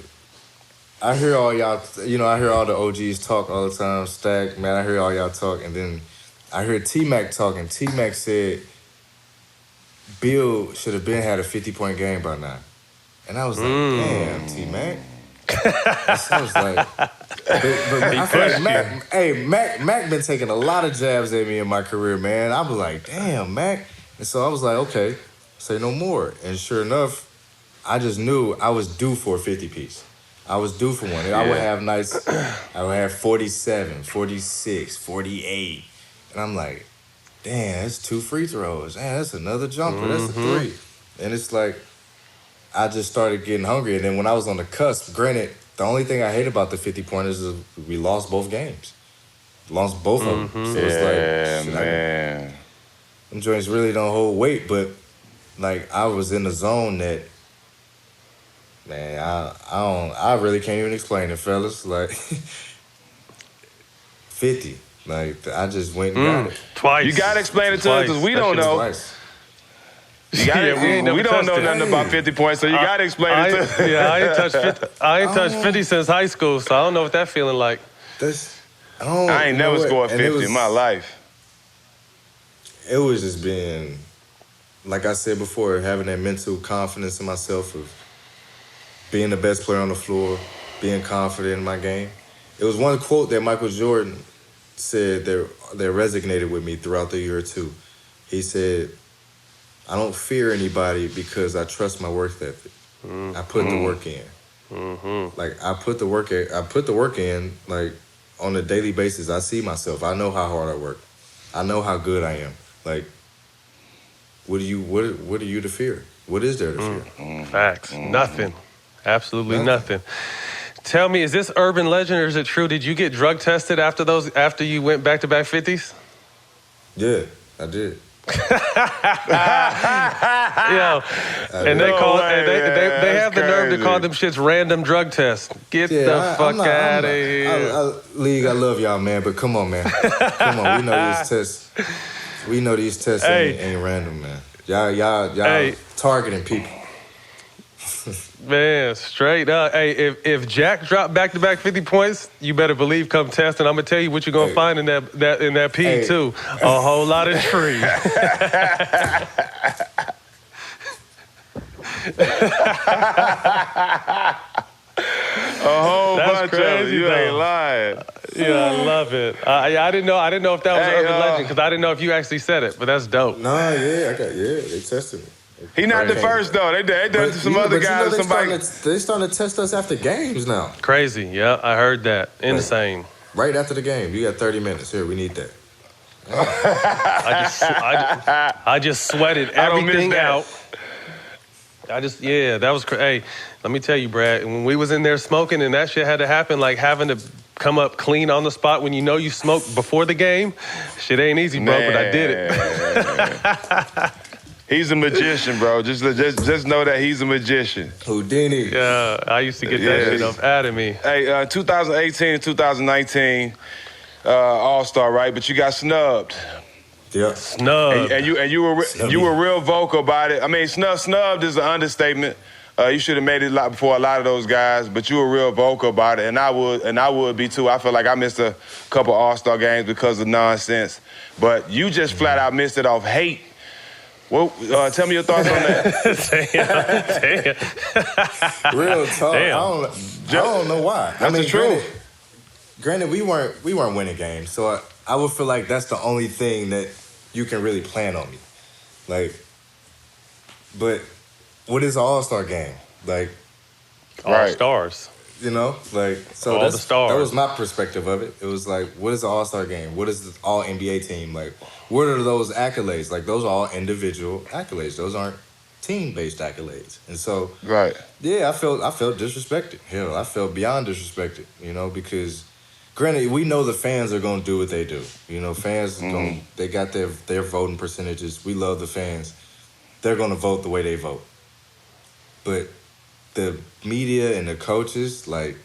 I hear all y'all, I hear all the OGs talk all the time, Stack, man, I hear all y'all talk, and then I heard T-Mac talking. T-Mac said Bill should have had a 50-point game by now. And I was like, damn, T-Mac. I was like, but I feel like Mac been taking a lot of jabs at me in my career, man. I was like, damn, Mac. And so I was like, okay, say no more. And sure enough, I just knew I was due for a 50-piece. I was due for one. I would have nights, I would have 47, 46, 48. And I'm like, damn, that's 2 free throws. Man, that's another jumper. That's a 3. And it's like, I just started getting hungry. And then when I was on the cusp, granted, the only thing I hate about the 50-pointers is we lost both games. Lost both of them. So it's like, man. Them joints really don't hold weight, but like I was in the zone that, man, I really can't even explain it, fellas. Like 50. Like I just went and got it. Twice. You gotta explain it to us because we don't know. Twice. You gotta, we don't know nothing about 50 points, so you gotta explain it to us. Yeah, I ain't touched 50 since high school, so I don't know what that feeling like. I ain't never scored 50 in my life. It was just being, like I said before, having that mental confidence in myself of being the best player on the floor, being confident in my game. It was one quote that Michael Jordan said that resonated with me throughout the year or two. He said, I don't fear anybody because I trust my work ethic. I put the work in. Like I put the work in like on a daily basis. I see myself. I know how hard I work. I know how good I am. Like, what are you to fear? What is there to fear? Facts. Nothing. Absolutely nothing. Tell me, is this urban legend or is it true? Did you get drug tested after you went back-to-back 50s? Yeah, I did. And they have the nerve to call them shits random drug tests. Get the fuck out of here. League, I love y'all, man, but come on, man. Come on, we know these tests ain't random, man. Y'all targeting people. Man, straight up. Hey, if Jack dropped back-to-back 50 points, you better believe come testing. I'm gonna tell you what you're gonna find in that P too. A whole lot of trees. A whole bunch of it. You ain't lying. Yeah, I love it. I didn't know if that was urban legend because I didn't know if you actually said it, but that's dope. Nah, they tested me. He not the first though. They done some other guys. They starting to test us after games now. Crazy. Yeah, I heard that. Insane. Right after the game, you got 30 minutes. Here, we need that. I just sweated everything out. That was crazy. Hey, let me tell you, Brad, when we was in there smoking and that shit had to happen, like having to come up clean on the spot when you know you smoked before the game, shit ain't easy, bro, but I did it. He's a magician, bro. Just know that he's a magician. Houdini. Yeah, I used to get that shit up out of me. Hey, 2018 and 2019, All-Star, right? But you got snubbed. Yeah. Snubbed. And you were real vocal about it. I mean, snubbed is an understatement. You should have made it before a lot of those guys, but you were real vocal about it, and I would be too. I feel like I missed a couple All-Star games because of nonsense, but you just flat out missed it off hate. Well, tell me your thoughts on that. Damn. Real talk. I don't know why. That's the truth. Granted, we weren't winning games, so I would feel like that's the only thing that you can really plan on me. Like, but what is an All-Star game? Like, all stars. You know, like so. All the stars. That was my perspective of it. It was like, what is an All-Star game? What is the All NBA team? Like, what are those accolades? Like, those are all individual accolades. Those aren't team-based accolades. And so, yeah, I felt disrespected. Hell, I felt beyond disrespected. You know, because granted, we know the fans are gonna do what they do. You know, fans they got their voting percentages. We love the fans. They're gonna vote the way they vote. But the media and the coaches, like,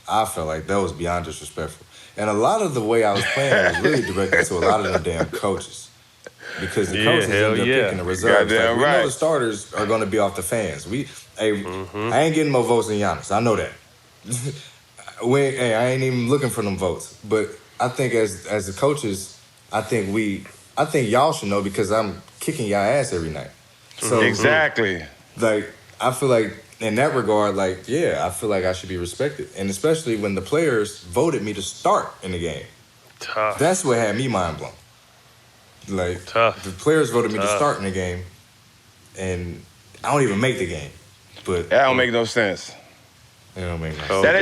I felt like that was beyond disrespectful. And a lot of the way I was playing was really directed to a lot of them damn coaches. Because the coaches ended up picking the reserves. Like, we know the starters are going to be off the fans. I ain't getting more votes than Giannis. I know that. I ain't even looking for them votes. But I think as the coaches, I think y'all should know because I'm kicking y'all ass every night. So exactly. Like, I feel like in that regard, like, yeah, I feel like I should be respected. And especially when the players voted me to start in the game. Tough. That's what had me mind blown. Like, the players voted me to start in the game, and I don't even make the game. But that don't make no sense. It don't make no sense. That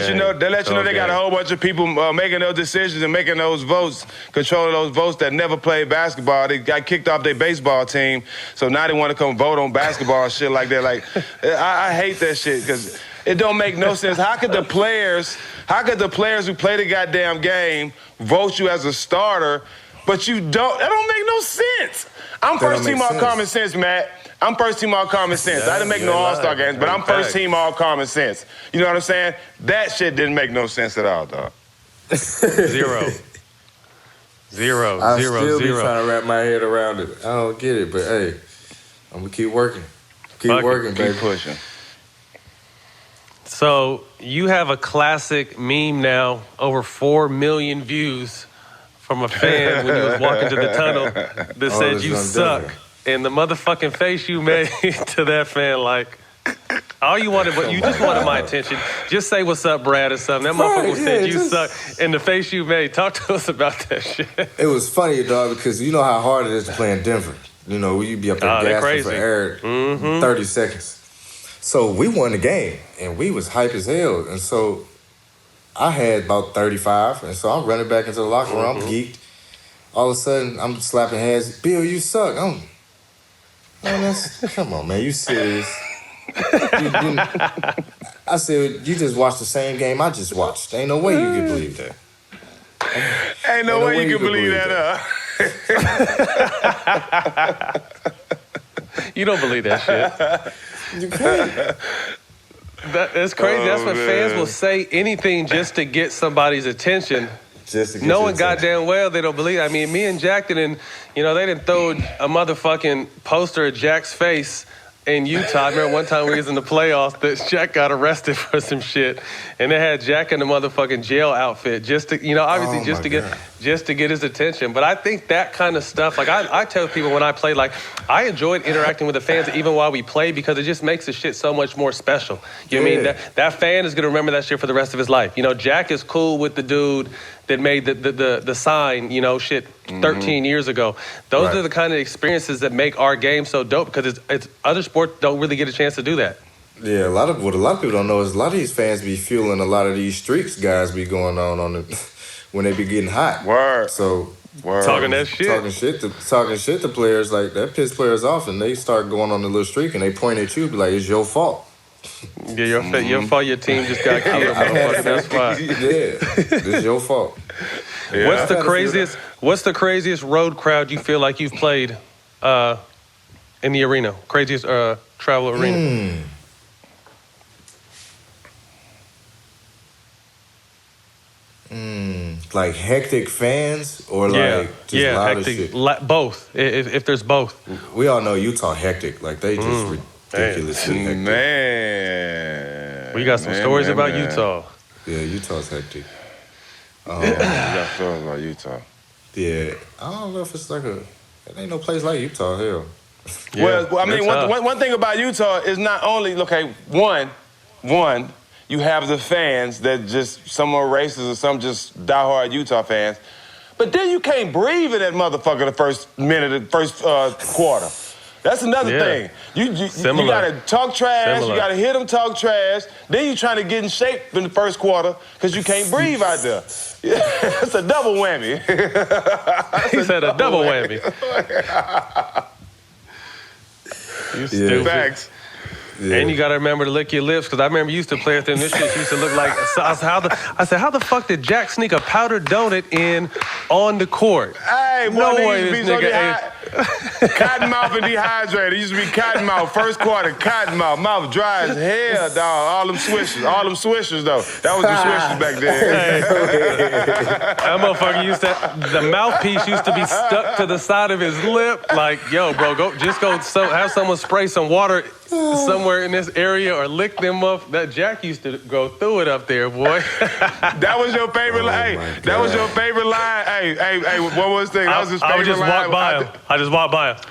lets you know they got a whole bunch of people making those decisions and making those votes, controlling those votes that never played basketball. They got kicked off their baseball team, so now they want to come vote on basketball and shit like that. Like, I hate that shit because it don't make no sense. How could the players who play the goddamn game vote you as a starter, but you don't? That don't make no sense. I'm first team all common sense, Matt. I'm first team all common sense. I didn't make no All-Star games, but I'm first team all common sense. You know what I'm saying? That shit didn't make no sense at all, dog. Zero. I still be trying to wrap my head around it. I don't get it, but hey, I'm gonna keep working. Keep working, baby. Keep pushing. So you have a classic meme now, over 4 million views from a fan when you was walking to the tunnel that said you suck. And the motherfucking face you made to that fan, like, all you wanted, you just wanted my attention. Just say what's up, Brad, or something. That motherfucker said you suck. And the face you made, talk to us about that shit. It was funny, dog, because you know how hard it is to play in Denver. You know, you be up there gasping for air 30 seconds. So we won the game, and we was hype as hell. And so I had about 35, and so I'm running back into the locker room. I'm geeked. All of a sudden, I'm slapping hands. Bill, you suck. Come on, man. You serious? I said, you just watched the same game I just watched. Ain't no way you can believe that. Ain't no way you can believe that, You don't believe that shit. You can't. That's crazy. That's what fans will say anything just to get somebody's attention. Knowing goddamn well they don't believe it. I mean, me and Jack didn't, they didn't throw a motherfucking poster of Jack's face in Utah. I remember one time we was in the playoffs that Jack got arrested for some shit, and they had Jack in the motherfucking jail outfit just to, obviously just to get his attention. But I think that kind of stuff, like I tell people when I play, like I enjoyed interacting with the fans even while we play because it just makes the shit so much more special. You know what I mean? That fan is gonna remember that shit for the rest of his life. Jack is cool with the dude that made the sign, 13 years ago. Those are the kind of experiences that make our game so dope because it's other sports don't really get a chance to do that. Yeah, what a lot of people don't know is a lot of these fans be fueling a lot of these streaks guys be going on when they be getting hot. Word. So talking that shit. Talking shit to players, like that piss players off and they start going on a little streak and they point at you, be like, it's your fault. Yeah, your fault. Your team just got killed, motherfucker. That's fine. Yeah, it's your fault. Yeah. What's the craziest road crowd you feel like you've played in the arena? Craziest travel arena? Like hectic fans or like just loud hectic. as shit? Both. If there's both. We all know Utah hectic. Like they just ridiculously hectic. We got some stories about Utah. Yeah, Utah's hectic. We got stories about Utah. Yeah, I don't know if it's like it ain't no place like Utah, hell. Well, I mean, one thing about Utah is not only, one, you have the fans that just, some are racist or some just diehard Utah fans, but then you can't breathe in that motherfucker the first quarter. That's another thing. You gotta talk trash, you gotta hear them talk trash, then you trying to get in shape in the first quarter because you can't breathe out there. It's a double whammy. He said a double whammy. You stupid. Facts. Yeah. And you gotta remember to lick your lips, because I remember you used to play with them. This shit used to look like. I said, how the fuck did Jack sneak a powdered donut in on the court? Hey, boy, no way this nigga Cottonmouth and dehydrated. It used to be Cottonmouth, first quarter, Cottonmouth. Mouth dry as hell, dog. All them swishers, though. That was the swishers back then. That motherfucker the mouthpiece used to be stuck to the side of his lip. Like, yo, bro, go have someone spray some water somewhere in this area or lick them up. That Jack used to go through it up there, boy. That was your favorite line. Hey, that was your favorite line. Hey, what was the thing? That was his favorite line. I would just walk by him. I just walk by him.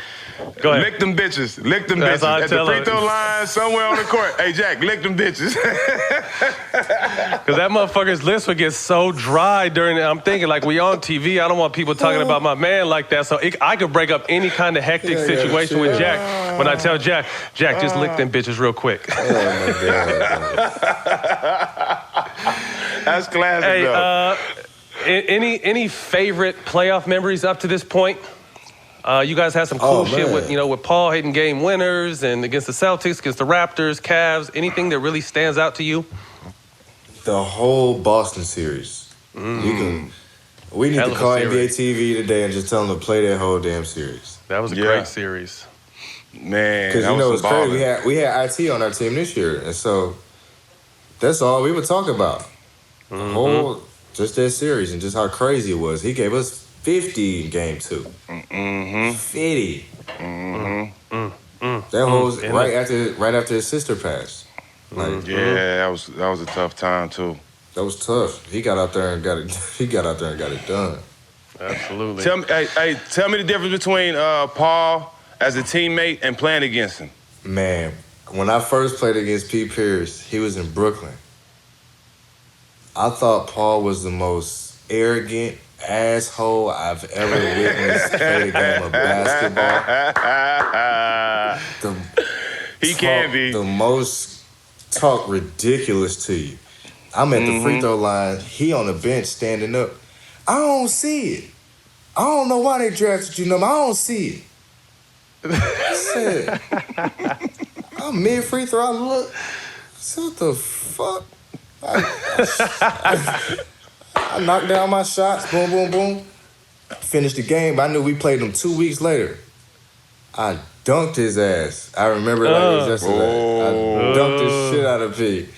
Go ahead. Lick them bitches. Lick them That's bitches. how I At the tell free him. throw line, somewhere on the court. Hey, Jack, lick them bitches. Because that motherfucker's list would get so dry during it. I'm thinking, like, we on TV. I don't want people talking about my man like that. So I could break up any kind of hectic situation with Jack when I tell Jack, just lick them bitches real quick. Oh, my God. That's classic, Hey, though. any favorite playoff memories up to this point? You guys had some cool shit with Paul hitting game winners and against the Celtics, against the Raptors, Cavs. Anything that really stands out to you? The whole Boston series. We need to call NBA TV today and just tell them to play that whole damn series. That was a great series. Man, because you know it's crazy. We had IT on our team this year, and so that's all we would talk about. The whole just that series and just how crazy it was. He gave us 50 in game 2. 50. That was right after his sister passed. Like, yeah, that was a tough time too. That was tough. He got out there and got it. He got out there and got it done. Absolutely. Tell me the difference between Paul as a teammate and playing against him. Man, when I first played against Pete Pierce, he was in Brooklyn. I thought Paul was the most arrogant asshole I've ever witnessed play a game of basketball. He can be. The most talk ridiculous to you. I'm at the free throw line. He on the bench standing up. I don't see it. I don't know why they drafted you. I don't see it. I said, I'm mid free throw. I look. I said, what the fuck? I knocked down my shots. Boom, boom, boom. Finished the game. I knew we played them 2 weeks later. I dunked his ass. I remember it like it was yesterday. I dunked the shit out of P.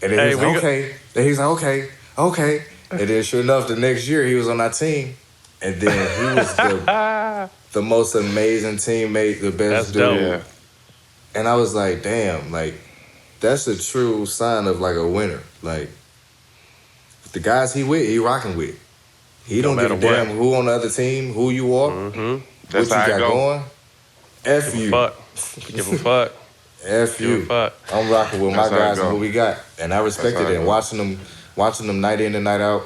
And then he's like, okay. Then he's like, okay. And then sure enough, the next year he was on our team. And then he was the most amazing teammate, the best dude. Dope. And I was like, damn, like, that's a true sign of like a winner. Like, the guys he rocking with. He don't give a damn who on the other team, who you are, what you got going. F you. Give a fuck. F you. I'm rocking with my guys and what we got. And I respected it. And watching them night in and night out,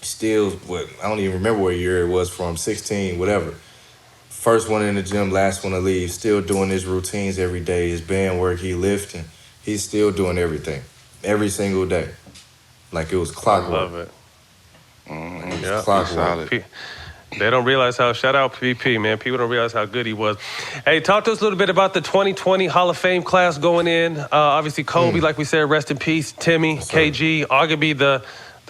still, I don't even remember what year it was from, 16, whatever. First one in the gym, last one to leave, still doing his routines every day, his band work, he lifting. He's still doing everything, every single day. Like it was clockwork. I love it. Yeah, clockwork. They don't realize how, shout out PP, man. People don't realize how good he was. Hey, talk to us a little bit about the 2020 Hall of Fame class going in. Obviously, Kobe, like we said, rest in peace. Timmy, KG, arguably the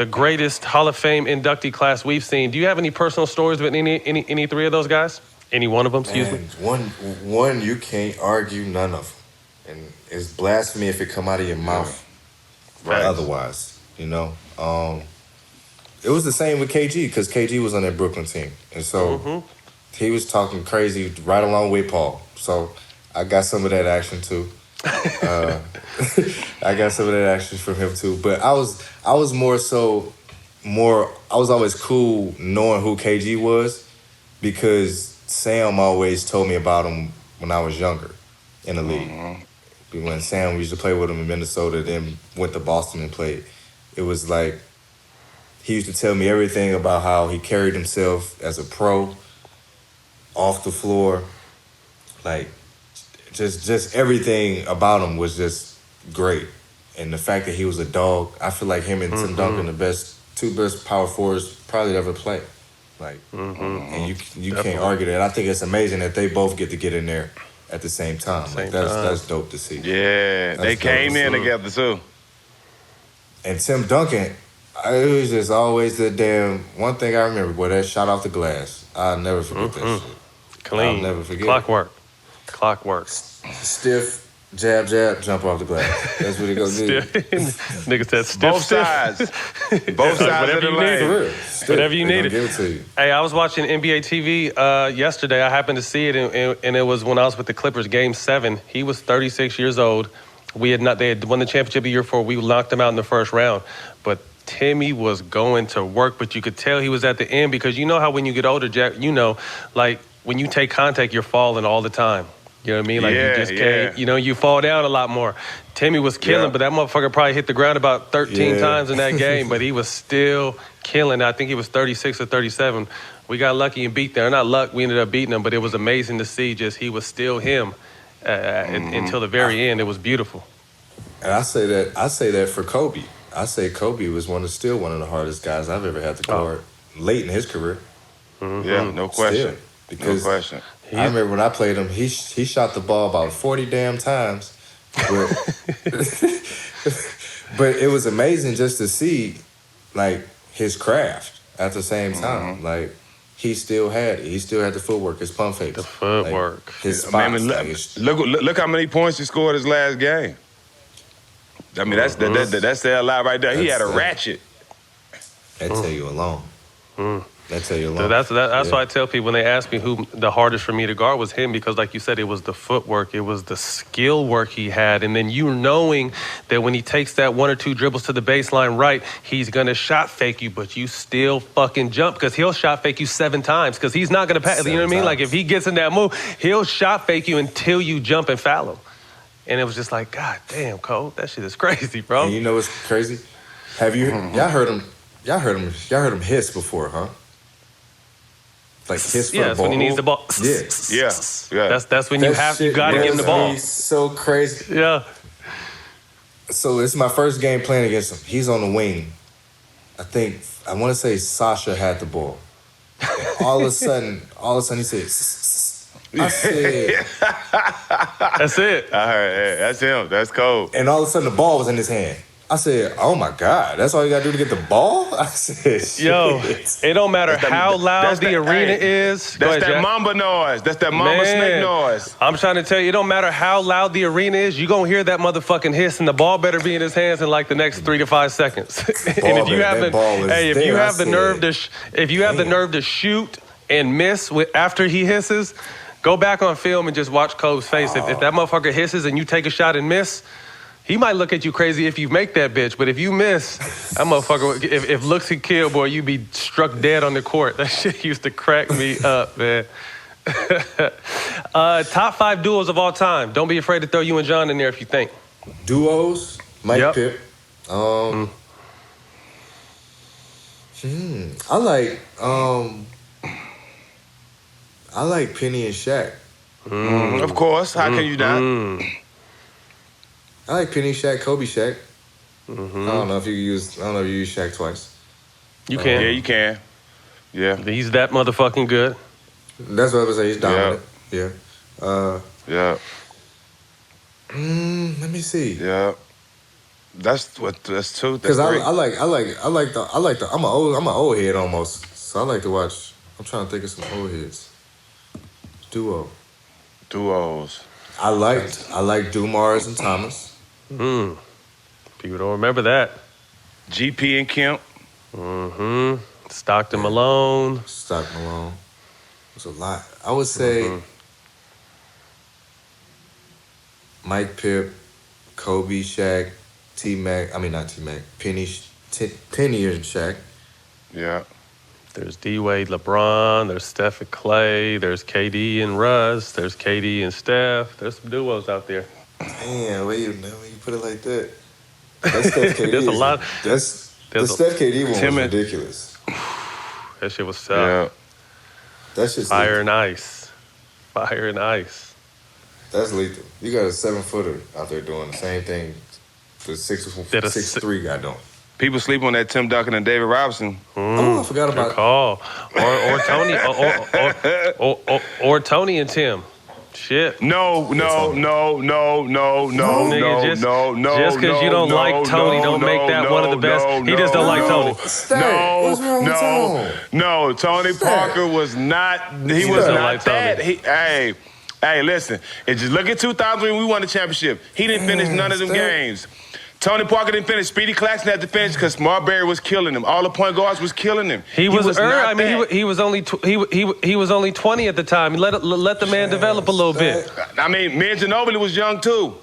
greatest Hall of Fame inductee class we've seen. Do you have any personal stories with any three of those guys? Any one of them, excuse me? One, you can't argue none of them. And it's blasphemy if it come out of your mouth. Right. Otherwise, you know. It was the same with KG because KG was on that Brooklyn team. And so he was talking crazy right along with Paul. So I got some of that action too. I got some of that action from him too. But I was always cool knowing who KG was because Sam always told me about him when I was younger in the league. When Sam used to play with him in Minnesota, then went to Boston and played. It was like, he used to tell me everything about how he carried himself as a pro, off the floor. Like, just everything about him was just great. And the fact that he was a dog, I feel like him and Tim Duncan, the two best power forwards probably ever played. Like, and you can't argue that. I think it's amazing that they both get to get in there at the same time. That's dope to see. Yeah, they came in together too. And Tim Duncan, it was just always the damn one thing I remember, boy, that shot off the glass. I'll never forget that shit. Clean. I'll never forget. Clockwork. Stiff, Jab, jab, jump off the glass. That's what he goes do. Nigga said stiff. Both sides. Both sides of the lane. Whatever you needed. Give it to you. Hey, I was watching NBA TV yesterday. I happened to see it, and it was when I was with the Clippers, Game 7. He was 36 years old. They had won the championship the year before. We knocked him out in the first round. But Timmy was going to work, but you could tell he was at the end because you know how when you get older, Jack, you know, like when you take contact, you're falling all the time. You know what I mean? Like you just can't, you know, you fall down a lot more. Timmy was killing, but that motherfucker probably hit the ground about 13 times in that game, but he was still killing. I think he was 36 or 37. We got lucky and beat them. Not luck, we ended up beating him, but it was amazing to see just he was still him until the very end. It was beautiful. And I say that for Kobe. I say Kobe was still one of the hardest guys I've ever had to guard late in his career. Mm-hmm. Yeah, no question. Because no question. I remember when I played him, he shot the ball about 40 damn times. But it was amazing just to see, like, his craft at the same time. Mm-hmm. Like, he still had it. He still had the footwork, his pump fakes. The footwork. Like, his spots. Look how many points he scored his last game. I mean, that's the lie right there. He had a ratchet. That tell you alone. That tell you alone. That's why I tell people when they ask me who the hardest for me to guard was him, because like you said, it was the footwork, it was the skill work he had, and then you knowing that when he takes that one or two dribbles to the baseline right, he's gonna shot fake you, but you still fucking jump because he'll shot fake you 7 times because he's not gonna pass. You know what I mean? Like if he gets in that move, he'll shot fake you until you jump and foul him. And it was just like, God damn, Cole, that shit is crazy, bro. And you know what's crazy? Have you y'all heard him hiss before, huh? Like hiss for the ball. Yes, when he needs the ball. Yeah. That's when you gotta give him the ball. He's so crazy. Yeah. So it's my first game playing against him. He's on the wing. I want to say Sasha had the ball. All of a sudden he says, I said, that's it. I heard, that's him. That's cold. And all of a sudden the ball was in his hand. I said, oh my God, that's all you gotta do to get the ball? I said, shit. Yo, it don't matter how loud the arena is. That's that Mamba noise. That's that Mamba snake noise. I'm trying to tell you, it don't matter how loud the arena is, you gonna hear that motherfucking hiss, and the ball better be in his hands in like the next 3 to 5 seconds. And if you have the nerve to shoot and miss after he hisses, go back on film and just watch Kobe's face. If that motherfucker hisses and you take a shot and miss, he might look at you crazy if you make that bitch, but if you miss, that motherfucker, if looks could kill, boy, you be struck dead on the court. That shit used to crack me up, man. Top 5 duos of all time. Don't be afraid to throw you and John in there if you think. Duos, Mike Pip. I like Penny and Shaq. Of course. How can you not? I like Penny Shaq, Kobe Shaq. I don't know if you use Shaq twice. You can. Yeah, you can. Yeah. He's that motherfucking good. That's what I was saying. He's dominant. Yeah. Let me see. Yeah. That's two. Because I like the I'm an old head almost. So I like to watch. I'm trying to think of some old heads. Duos. I like Dumars and Thomas. People don't remember that. GP and Kemp. Stockton Malone. It's a lot. I would say Mike Pip, Kobe, Shaq, T-Mac. I mean, not T-Mac. Penny and Shaq. Yeah. There's D-Wade, LeBron. There's Steph and Clay. There's KD and Russ. There's KD and Steph. There's some duos out there. Damn, when you put it like that. That's Steph KD. There's a lot. The Steph KD one was ridiculous. That shit was tough. Yeah. That's just Fire and ice. Fire and ice. That's lethal. You got a 7-footer out there doing the same thing the 6'3" guy doing. People sleep on that Tim Duncan and David Robinson. I forgot about call. Or Tony or Tony and Tim. Shit. No. Just because you don't like Tony, don't make that one of the best. He just don't like Tony. No. Tony Parker was not. He was not that. Hey, listen. And just look at 2003 when we won the championship. He didn't finish none of them games. Tony Parker didn't finish. Speedy Claxton had to finish because Marbury was killing him. All the point guards was killing him. He was only 20 at the time. Let the man develop a little bit. I mean, me and Ginobili was young too.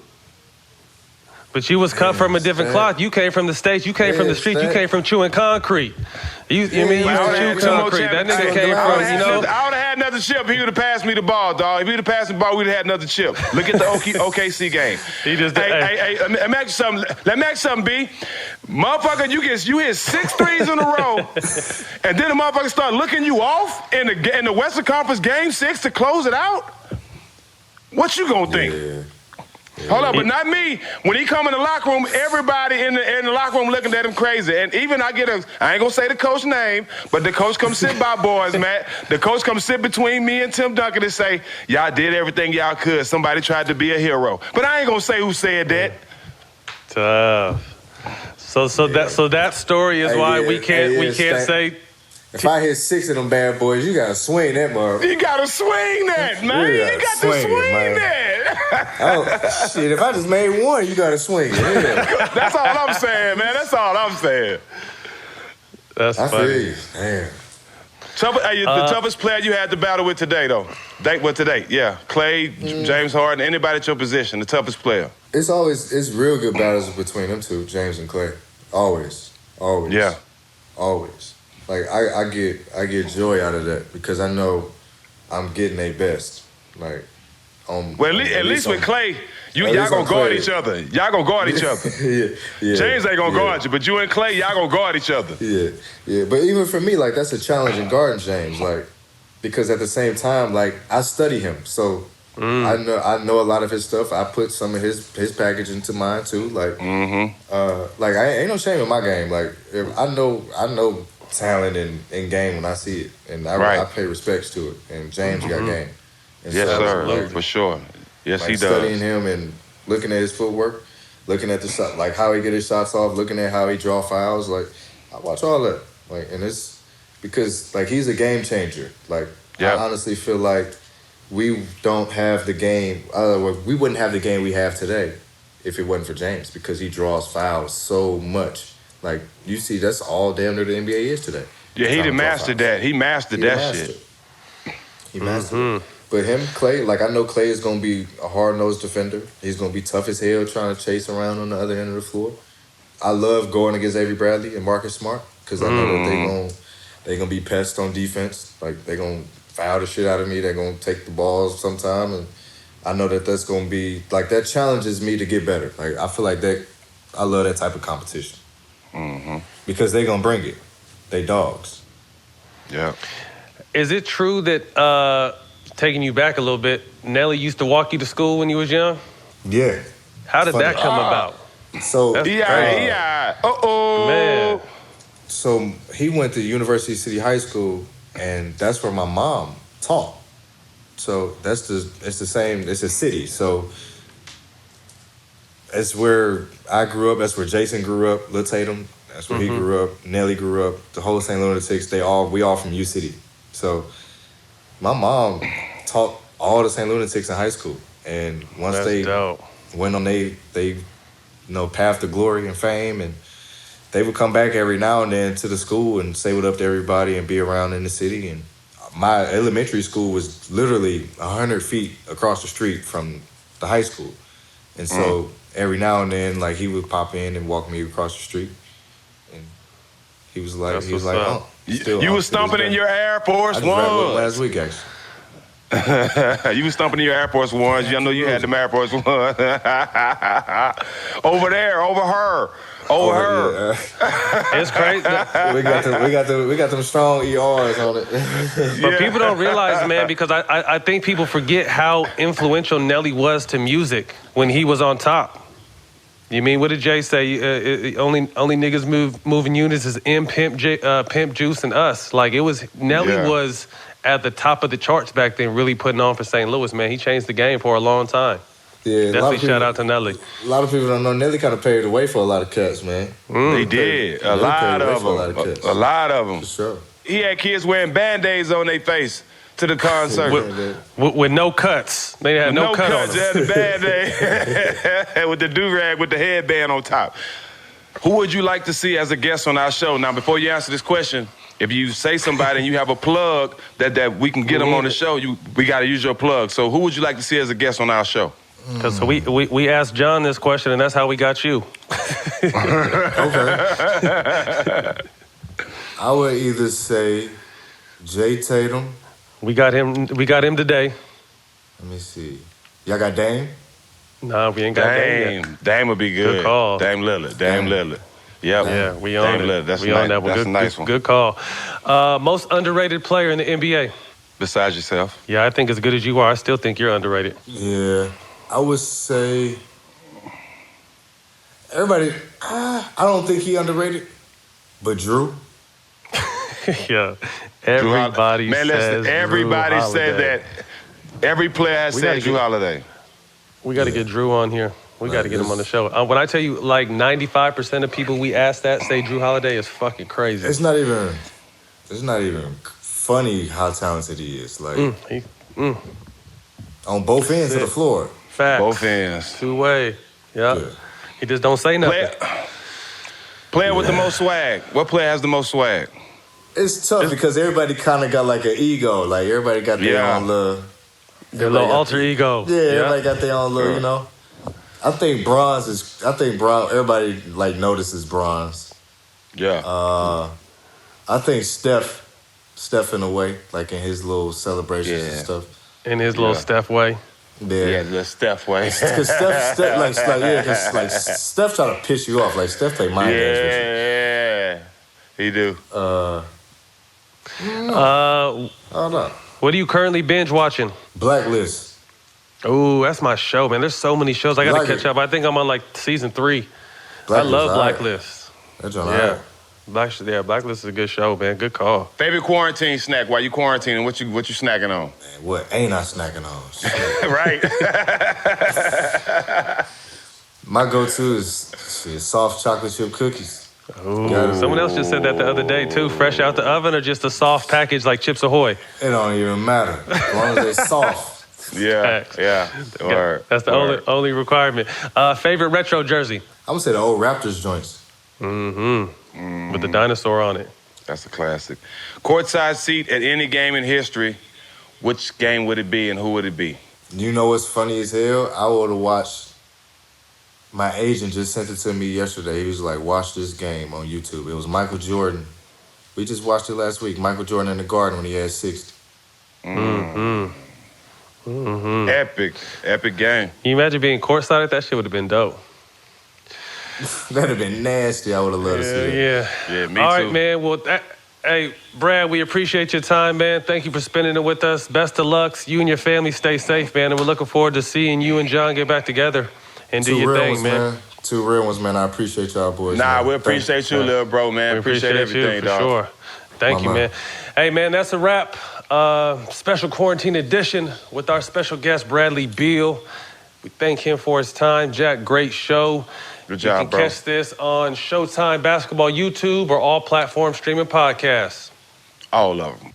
But you was cut from a different cloth. You came from the States. You came from the streets. You came from chewing concrete. You used to chew concrete. That nigga came from, you know. I would have had another chip. He would have passed me the ball, dog. If he would have passed me the ball, we'd have had another chip. Look at the OKC game. He just hey, let me ask you something. Let me ask you something, B. Motherfucker, you hit 6 threes in a row, and then the motherfucker start looking you off in the Western Conference Game 6 to close it out. What you gonna think? Yeah. Hold on, but not me. When he come in the locker room, everybody in the locker room looking at him crazy. And even I ain't gonna say the coach's name, but the coach come sit by boys, Matt. The coach come sit between me and Tim Duncan and say, y'all did everything y'all could. Somebody tried to be a hero. But I ain't gonna say who said that. Tough. So that story is why we can't say. If I hit 6 of them bad boys, you gotta swing that, mother. You gotta swing that, man. You got to swing that. Oh, shit, if I just made one, you gotta swing it. Yeah. That's all I'm saying, man. That's all I'm saying. That's funny. I feel you. Damn. The toughest player you had to battle with today, though? Today, yeah. Clay, James Harden, anybody at your position, the toughest player. It's real good battles between them two, James and Clay. Always. Yeah. Always. Like, I get joy out of that because I know I'm getting their best. Like, at least with Clay, y'all gonna guard each other. Y'all gonna guard each other. yeah. James ain't gonna guard you, but you and Clay, y'all gonna guard each other. Yeah. But even for me, like, that's a challenge in guarding James, like, because at the same time, like, I study him, so I know a lot of his stuff. I put some of his package into mine too. Like, like I ain't no shame in my game. Like, I know talent in game when I see it, and I pay respects to it. And James got game. And yes, so, sir, like, for sure. Yes, like he does. Studying him and looking at his footwork, looking at the shot, like how he get his shots off, looking at how he draw fouls. Like, I watch all that. Like, and it's because like he's a game changer. Like, I honestly feel like we don't have the game. We wouldn't have the game we have today if it wasn't for James, because he draws fouls so much. Like, you see, that's all damn near the NBA is today. Yeah, he mastered that. He mastered that shit. He mastered it. But him, Clay, like, I know Clay is going to be a hard-nosed defender. He's going to be tough as hell trying to chase around on the other end of the floor. I love going against Avery Bradley and Marcus Smart because I know that they're going to be pests on defense. Like, they're going to foul the shit out of me. They're going to take the balls sometime. And I know that that's going to be, like, that challenges me to get better. Like, I feel like that, I love that type of competition. Because they're going to bring it. They dogs. Yeah. Is it true that, taking you back a little bit, Nelly used to walk you to school when you was young? Yeah. How did that come about? So, man. So he went to University City High School, and that's where my mom taught. So it's the same. It's a city. So it's where I grew up. That's where Jason grew up. Lil Tatum. That's where he grew up. Nelly grew up. The whole St. Lunatics. We all from U City. So my mom taught all the St. Lunatics in high school, and once they went on they path to glory and fame, and they would come back every now and then to the school and say what up to everybody and be around in the city. And my elementary school was literally 100 feet across the street from the high school, and so every now and then, like, he would pop in and walk me across the street, and he was like, oh. You was stomping in your Air Force Ones. Last week, actually. You was stomping in your Air Force Ones. I know you had them Air Force Ones. Over there, over her. It's crazy. we got them strong ERs on it. But people don't realize, man, because I think people forget how influential Nelly was to music when he was on top. You mean, what did Jay say? Only niggas moving units is Pimp Juice and us. Like, it was, Nelly was at the top of the charts back then, really putting on for St. Louis, man. He changed the game for a long time. Yeah, definitely shout out to Nelly. A lot of people don't know Nelly kind of paved the way for a lot of cats, man. They did. A lot of them. For a lot of them. For sure. He had kids wearing Band-Aids on their face to the concert. With no cuts. They had no cut on them. They had a bad day. With the do-rag, with the headband on top. Who would you like to see as a guest on our show? Now, before you answer this question, if you say somebody and you have a plug that we can get them on the show, we got to use your plug. So who would you like to see as a guest on our show? Because we asked John this question, and that's how we got you. Okay. I would either say Jay Tatum. We got him today. Let me see. Y'all got Dame? Nah, we ain't got Dame yet. Dame would be good. Good call. Dame Lillard. Yep. Yeah, we on Dame it. Lillard. That's we on that one. That's a nice one. Good call. Most underrated player in the NBA? Besides yourself? Yeah, I think as good as you are, I still think you're underrated. Yeah. I would say everybody, I don't think he underrated, but Drew. Yeah. Everybody says everybody Drew said Holiday. that. Every player has said Drew Holiday. We got to get Drew on here. We got to get him on the show. When I tell you, like 95% of people we ask that say Drew Holiday is fucking crazy. It's not even funny how talented he is. Like on both ends of the floor. Facts. Both ends. Two-way. Yeah. He just don't say nothing. Player with the most swag. What player has the most swag? It's tough because everybody kind of got like an ego. Like everybody got their own little... Their little alter ego. Yeah, everybody got their own little, you know. I think everybody like notices bronze. Yeah. I think Steph in a way, like in his little celebrations and stuff. In his little Steph way. Yeah, the Steph way. Because Steph try to piss you off. Like Steph play mind games with you. Yeah, he do. I don't know. What are you currently binge watching? Blacklist. Ooh, that's my show, man. There's so many shows. I got to catch up. I think I'm on like season 3. I love Blacklist. That's all right. Blacklist is a good show, man. Good call. Favorite quarantine snack while you quarantining? What you snacking on? Man, what ain't I snacking on? Right. My go-to is soft chocolate chip cookies. Ooh, someone else just said that the other day too. Fresh out the oven or just a soft package like Chips Ahoy? It don't even matter as long as they're soft. Yeah. Word. That's the only requirement. Favorite retro jersey? I'm gonna say the old Raptors joints. With the dinosaur on it. That's a classic. Courtside seat at any game in history. Which game would it be and who would it be? You know what's funny as hell? I would have watched. My agent just sent it to me yesterday. He was like, watch this game on YouTube. It was Michael Jordan. We just watched it last week. Michael Jordan in the Garden when he had 60. Epic game. Can you imagine being courtside at that shit? Would have been dope. That'd have been nasty. I would have loved to see it. Yeah, me too. All right, man. Well, hey, Brad, we appreciate your time, man. Thank you for spending it with us. Best of luck. You and your family stay safe, man. And we're looking forward to seeing you and John get back together and do your thing, man. 2 real ones, man. I appreciate y'all boys. Nah, man. we appreciate you, little bro, man. We appreciate everything, you, for dog. sure. Thank you, man. Hey, man, that's a wrap. Special quarantine edition with our special guest, Bradley Beal. We thank him for his time. Jack, great show. Good job, You can catch this on Showtime Basketball YouTube or all platform streaming podcasts. All of them.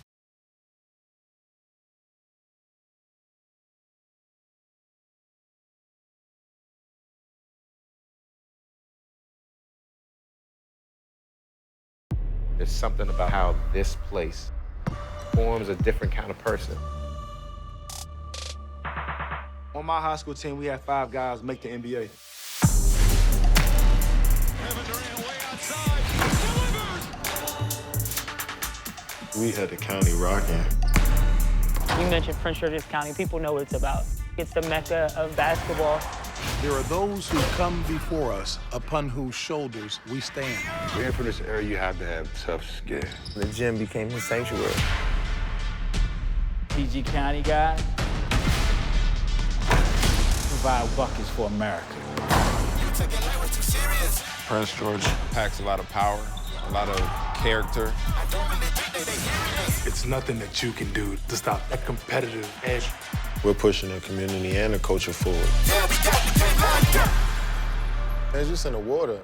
There's something about how this place forms a different kind of person. On my high school team, we had 5 guys make the NBA. We had the county rocking. You mentioned Prince George's County. People know what it's about. It's the mecca of basketball. There are those who come before us, upon whose shoulders we stand. Being from this area, you have to have tough skin. The gym became his sanctuary. PG County guy, provide buckets for America. Prince George packs a lot of power, a lot of character. It's nothing that you can do to stop that competitive edge. We're pushing the community and the culture forward. It's just in the water.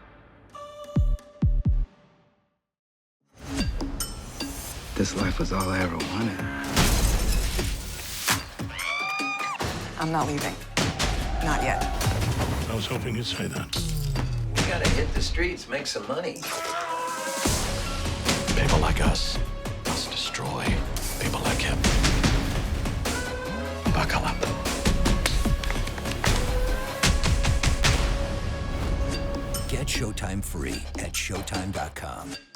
This life was all I ever wanted. I'm not leaving. Not yet. I was hoping you'd say that. You gotta hit the streets, make some money. People like us must destroy people like him. Buckle up. Get Showtime free at Showtime.com.